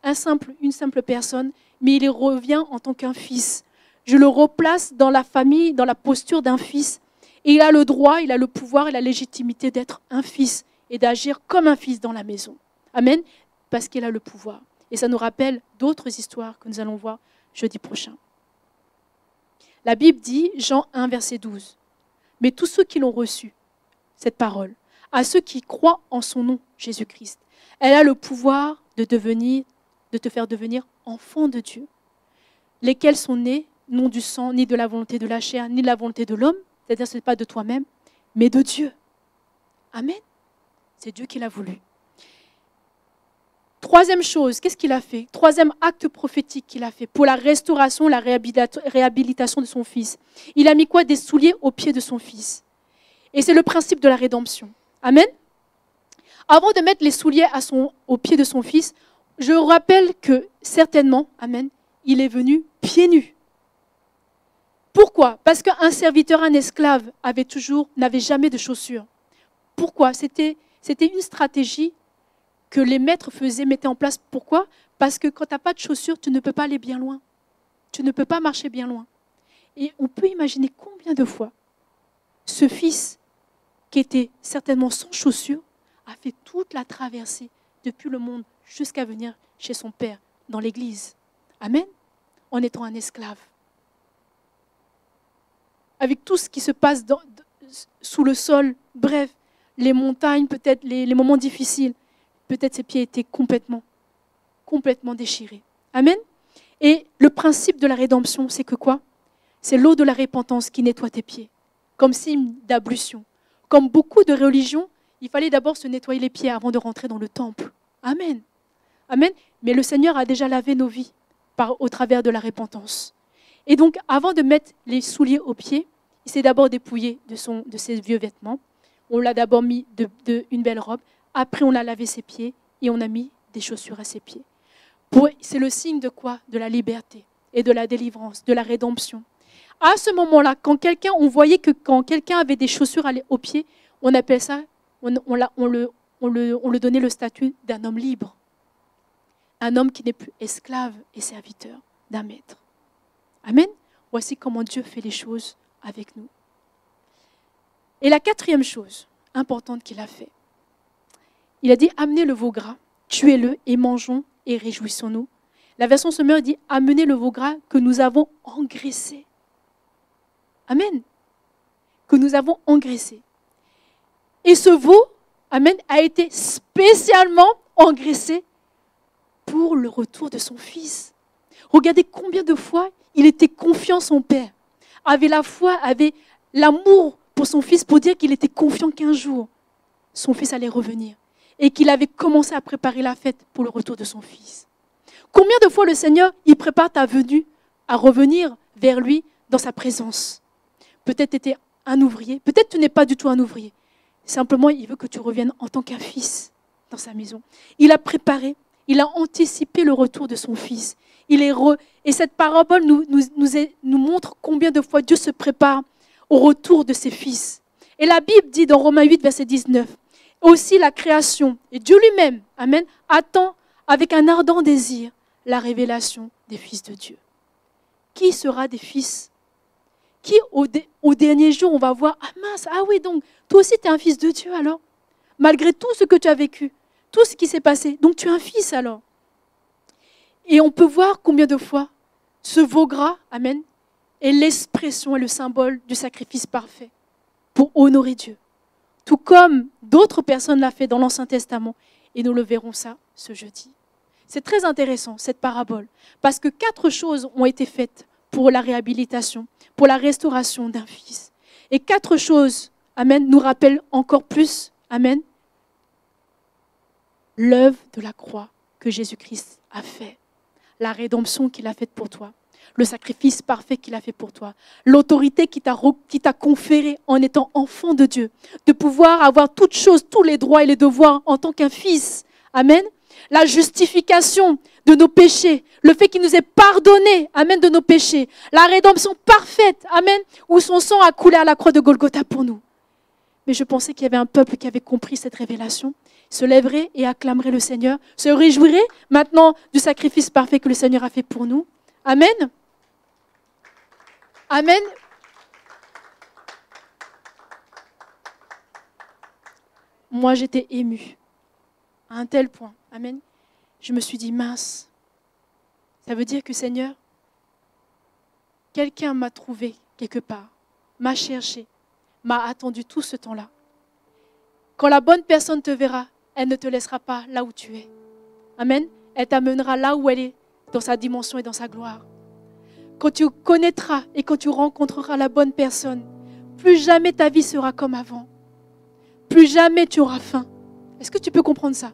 une simple personne, mais il revient en tant qu'un fils. Je le replace dans la famille, dans la posture d'un fils. Et il a le droit, il a le pouvoir et la légitimité d'être un fils et d'agir comme un fils dans la maison. Amen, parce qu'il a le pouvoir. Et ça nous rappelle d'autres histoires que nous allons voir jeudi prochain. La Bible dit, Jean 1, verset 12, « Mais tous ceux qui l'ont reçu, cette parole, à ceux qui croient en son nom, Jésus-Christ, elle a le pouvoir de te faire devenir enfant de Dieu, lesquels sont nés, non du sang, ni de la volonté de la chair, ni de la volonté de l'homme, c'est-à-dire ce n'est pas de toi-même, mais de Dieu. » Amen. C'est Dieu qui l'a voulu. Troisième chose, qu'est-ce qu'il a fait? Troisième acte prophétique qu'il a fait pour la restauration, la réhabilitation de son fils. Il a mis quoi? Des souliers aux pieds de son fils. Et c'est le principe de la rédemption. Amen. Avant de mettre les souliers aux pieds de son fils, je rappelle que certainement, amen, il est venu pieds nus. Pourquoi? Parce qu'un serviteur, un esclave, n'avait jamais de chaussures. Pourquoi? C'était une stratégie que les maîtres mettaient en place. Pourquoi? Parce que quand tu n'as pas de chaussures, tu ne peux pas aller bien loin. Tu ne peux pas marcher bien loin. Et on peut imaginer combien de fois ce fils, qui était certainement sans chaussures, a fait toute la traversée depuis le monde jusqu'à venir chez son père dans l'église. Amen. En étant un esclave. Avec tout ce qui se passe sous le sol, bref, les montagnes, peut-être les moments difficiles, peut-être ses pieds étaient complètement déchirés. Amen. Et le principe de la rédemption, c'est que quoi? C'est l'eau de la repentance qui nettoie tes pieds, comme signe d'ablution. Comme beaucoup de religions, il fallait d'abord se nettoyer les pieds avant de rentrer dans le temple. Amen. Amen. Mais le Seigneur a déjà lavé nos vies au travers de la repentance. Et donc, avant de mettre les souliers aux pieds, il s'est d'abord dépouillé de ses vieux vêtements. On l'a d'abord mis une belle robe. Après, on a lavé ses pieds et on a mis des chaussures à ses pieds. C'est le signe de quoi? De la liberté et de la délivrance, de la rédemption. À ce moment-là, on voyait que quand quelqu'un avait des chaussures aux pieds, on appelle ça, on le donnait le statut d'un homme libre. Un homme qui n'est plus esclave et serviteur d'un maître. Amen. Voici comment Dieu fait les choses avec nous. Et la quatrième chose importante qu'il a fait, il a dit, amenez le veau gras, tuez-le et mangeons et réjouissons-nous. La version Semeur dit, amenez le veau gras que nous avons engraissé. Amen. Que nous avons engraissé. Et ce veau, amen, a été spécialement engraissé pour le retour de son fils. Regardez combien de fois il était confiant en son père. avait la foi, avait l'amour pour son fils, pour dire qu'il était confiant qu'un jour, son fils allait revenir. Et qu'il avait commencé à préparer la fête pour le retour de son fils. Combien de fois le Seigneur, il prépare ta venue à revenir vers lui dans sa présence? Peut-être tu étais un ouvrier, peut-être tu n'es pas du tout un ouvrier. Simplement, il veut que tu reviennes en tant qu'un fils dans sa maison. Il a préparé, il a anticipé le retour de son fils. Et cette parabole nous montre combien de fois Dieu se prépare au retour de ses fils. Et la Bible dit dans Romains 8, verset 19, aussi la création, et Dieu lui-même, amen, attend avec un ardent désir la révélation des fils de Dieu. Qui sera des fils? Qui au dernier jour, on va voir, ah mince, ah oui, donc toi aussi tu es un fils de Dieu alors? Malgré tout ce que tu as vécu, tout ce qui s'est passé, donc tu es un fils alors. Et on peut voir combien de fois ce veau gras, amen, est l'expression et le symbole du sacrifice parfait pour honorer Dieu. Tout comme d'autres personnes l'ont fait dans l'Ancien Testament. Et nous le verrons ça ce jeudi. C'est très intéressant, cette parabole, parce que 4 choses ont été faites pour la réhabilitation, pour la restauration d'un fils. Et 4 choses, amen, nous rappellent encore plus, amen, l'œuvre de la croix que Jésus-Christ a fait, la rédemption qu'il a faite pour toi, le sacrifice parfait qu'il a fait pour toi, l'autorité qu'il t'a conférée en étant enfant de Dieu, de pouvoir avoir toutes choses, tous les droits et les devoirs en tant qu'un fils. Amen. La justification de nos péchés, le fait qu'il nous ait pardonné, amen, de nos péchés, la rédemption parfaite, amen, où son sang a coulé à la croix de Golgotha pour nous. Mais je pensais qu'il y avait un peuple qui avait compris cette révélation, se lèverait et acclamerait le Seigneur, se réjouirait maintenant du sacrifice parfait que le Seigneur a fait pour nous. Amen. Amen. Moi, j'étais émue à un tel point. Amen. Je me suis dit, mince, ça veut dire que Seigneur, quelqu'un m'a trouvé quelque part, m'a cherché, m'a attendu tout ce temps-là. Quand la bonne personne te verra, elle ne te laissera pas là où tu es. Amen. Elle t'amènera là où elle est, dans sa dimension et dans sa gloire. Quand tu connaîtras et quand tu rencontreras la bonne personne, plus jamais ta vie sera comme avant. Plus jamais tu auras faim. Est-ce que tu peux comprendre ça?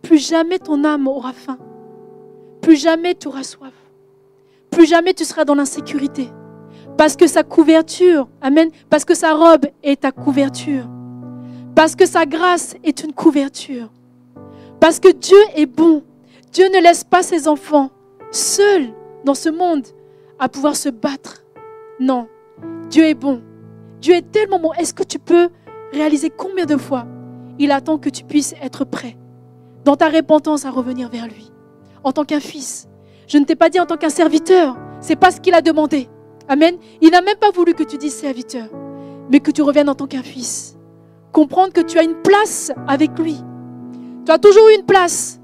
Plus jamais ton âme aura faim. Plus jamais tu auras soif. Plus jamais tu seras dans l'insécurité. Parce que sa couverture, amen, parce que sa robe est ta couverture. Parce que sa grâce est une couverture. Parce que Dieu est bon. Dieu ne laisse pas ses enfants seuls dans ce monde à pouvoir se battre. Non, Dieu est bon. Dieu est tellement bon. Est-ce que tu peux réaliser combien de fois il attend que tu puisses être prêt dans ta repentance à revenir vers lui en tant qu'un fils? Je ne t'ai pas dit en tant qu'un serviteur. Ce n'est pas ce qu'il a demandé. Amen. Il n'a même pas voulu que tu dises serviteur, mais que tu reviennes en tant qu'un fils. Comprendre que tu as une place avec lui. Tu as toujours eu une place.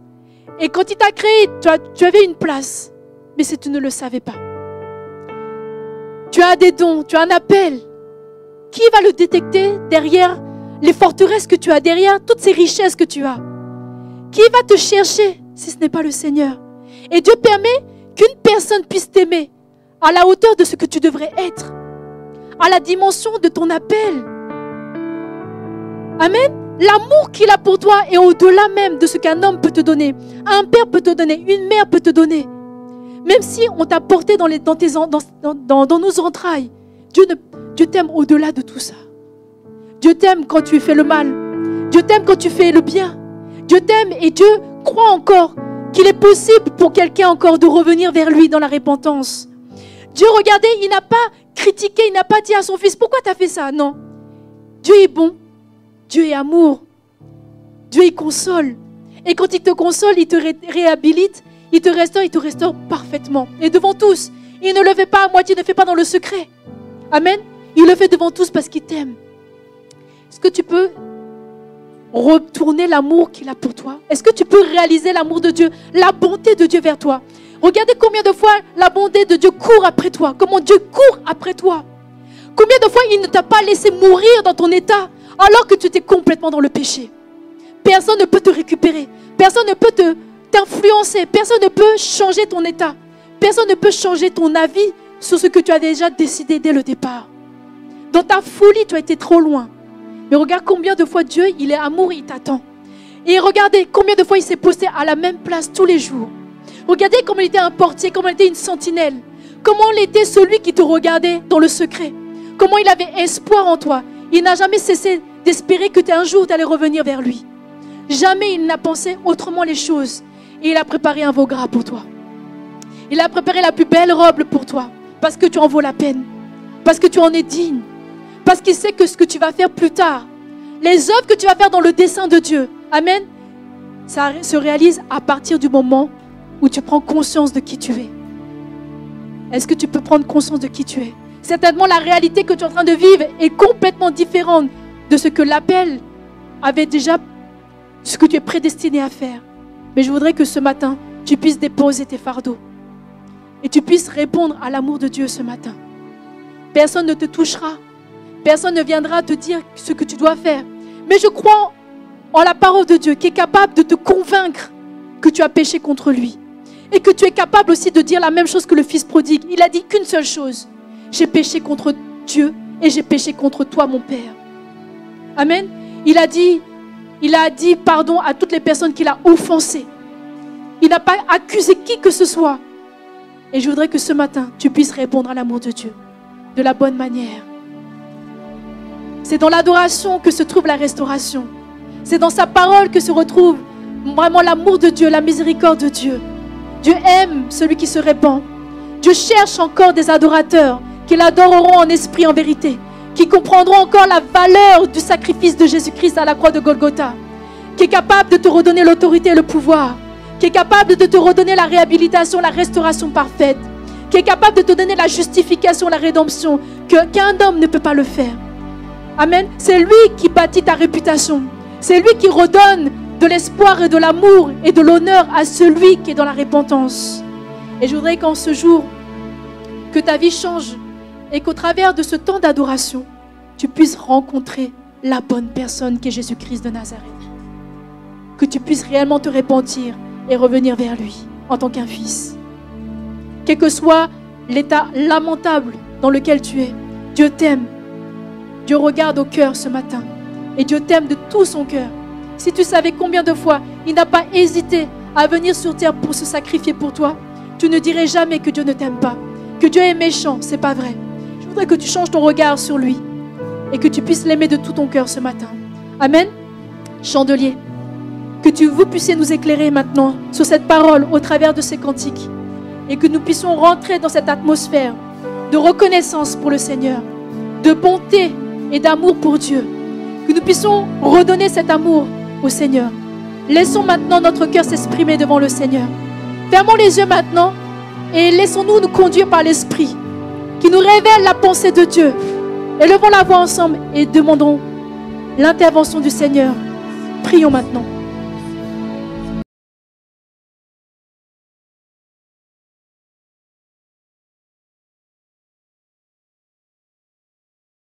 Et quand il t'a créé, tu avais une place. Mais si tu ne le savais pas. Tu as des dons, tu as un appel. Qui va le détecter derrière les forteresses que tu as, derrière toutes ces richesses que tu as? Qui va te chercher si ce n'est pas le Seigneur? Et Dieu permet qu'une personne puisse t'aimer à la hauteur de ce que tu devrais être, à la dimension de ton appel. Amen. L'amour qu'il a pour toi est au-delà même de ce qu'un homme peut te donner, un père peut te donner, une mère peut te donner. Même si on t'a porté dans nos entrailles, Dieu t'aime au-delà de tout ça. Dieu t'aime quand tu fais le mal. Dieu t'aime quand tu fais le bien. Dieu t'aime et Dieu croit encore qu'il est possible pour quelqu'un encore de revenir vers lui dans la repentance. Dieu, regardez, il n'a pas critiqué, il n'a pas dit à son fils, pourquoi tu as fait ça? Non. Dieu est bon. Dieu est amour. Dieu, il console. Et quand il te console, il te réhabilite, il te restaure parfaitement. Et devant tous, il ne le fait pas à moitié, il ne le fait pas dans le secret. Amen. Il le fait devant tous parce qu'il t'aime. Est-ce que tu peux retourner l'amour qu'il a pour toi? Est-ce que tu peux réaliser l'amour de Dieu, la bonté de Dieu vers toi? Regardez combien de fois la bonté de Dieu court après toi. Comment Dieu court après toi. Combien de fois il ne t'a pas laissé mourir dans ton état alors que tu étais complètement dans le péché. Personne ne peut te récupérer. Personne ne peut t'influencer. Personne ne peut changer ton état. Personne ne peut changer ton avis sur ce que tu as déjà décidé dès le départ. Dans ta folie, tu as été trop loin. Mais regarde combien de fois Dieu, il est amour, il t'attend. Et regardez combien de fois il s'est posté à la même place tous les jours. Regardez comment il était un portier, comment il était une sentinelle. Comment il était celui qui te regardait dans le secret. Comment il avait espoir en toi. Il n'a jamais cessé d'espérer que un jour tu allais revenir vers lui. Jamais il n'a pensé autrement les choses. Et il a préparé un veau gras pour toi. Il a préparé la plus belle robe pour toi. Parce que tu en vaux la peine. Parce que tu en es digne. Parce qu'il sait que ce que tu vas faire plus tard, les œuvres que tu vas faire dans le dessein de Dieu, amen, ça se réalise à partir du moment où tu prends conscience de qui tu es. Est-ce que tu peux prendre conscience de qui tu es? Certainement, la réalité que tu es en train de vivre est complètement différente de ce que l'appel avait déjà, ce que tu es prédestiné à faire. Mais je voudrais que ce matin, tu puisses déposer tes fardeaux et tu puisses répondre à l'amour de Dieu ce matin. Personne ne te touchera. Personne ne viendra te dire ce que tu dois faire. Mais je crois en la parole de Dieu qui est capable de te convaincre que tu as péché contre lui. Et que tu es capable aussi de dire la même chose que le fils prodigue. Il a dit qu'une seule chose. J'ai péché contre Dieu et j'ai péché contre toi, mon Père. Amen. Il a dit pardon à toutes les personnes qu'il a offensées. Il n'a pas accusé qui que ce soit. Et je voudrais que ce matin, tu puisses répondre à l'amour de Dieu de la bonne manière. C'est dans l'adoration que se trouve la restauration. C'est dans sa parole que se retrouve vraiment l'amour de Dieu, la miséricorde de Dieu. Dieu aime celui qui se répand. Dieu cherche encore des adorateurs qui l'adoreront en esprit, en vérité, qui comprendront encore la valeur du sacrifice de Jésus-Christ à la croix de Golgotha, qui est capable de te redonner l'autorité et le pouvoir, qui est capable de te redonner la réhabilitation, la restauration parfaite, qui est capable de te donner la justification, la rédemption, qu'un homme ne peut pas le faire. Amen. C'est lui qui bâtit ta réputation. C'est lui qui redonne de l'espoir et de l'amour et de l'honneur à celui qui est dans la repentance. Et je voudrais qu'en ce jour, que ta vie change et qu'au travers de ce temps d'adoration, tu puisses rencontrer la bonne personne qui est Jésus-Christ de Nazareth. Que tu puisses réellement te repentir et revenir vers lui en tant qu'un fils. Quel que soit l'état lamentable dans lequel tu es, Dieu t'aime. Dieu regarde au cœur ce matin. Et Dieu t'aime de tout son cœur. Si tu savais combien de fois il n'a pas hésité à venir sur terre pour se sacrifier pour toi, tu ne dirais jamais que Dieu ne t'aime pas. Que Dieu est méchant, c'est pas vrai. Je voudrais que tu changes ton regard sur lui et que tu puisses l'aimer de tout ton cœur ce matin. Amen. Chandelier, que vous puissiez nous éclairer maintenant sur cette parole au travers de ces cantiques et que nous puissions rentrer dans cette atmosphère de reconnaissance pour le Seigneur, de bonté et d'amour pour Dieu. Que nous puissions redonner cet amour au Seigneur. Laissons maintenant notre cœur s'exprimer devant le Seigneur. Fermons les yeux maintenant et laissons-nous nous conduire par l'Esprit qui nous révèle la pensée de Dieu. Élevons la voix ensemble et demandons l'intervention du Seigneur. Prions maintenant.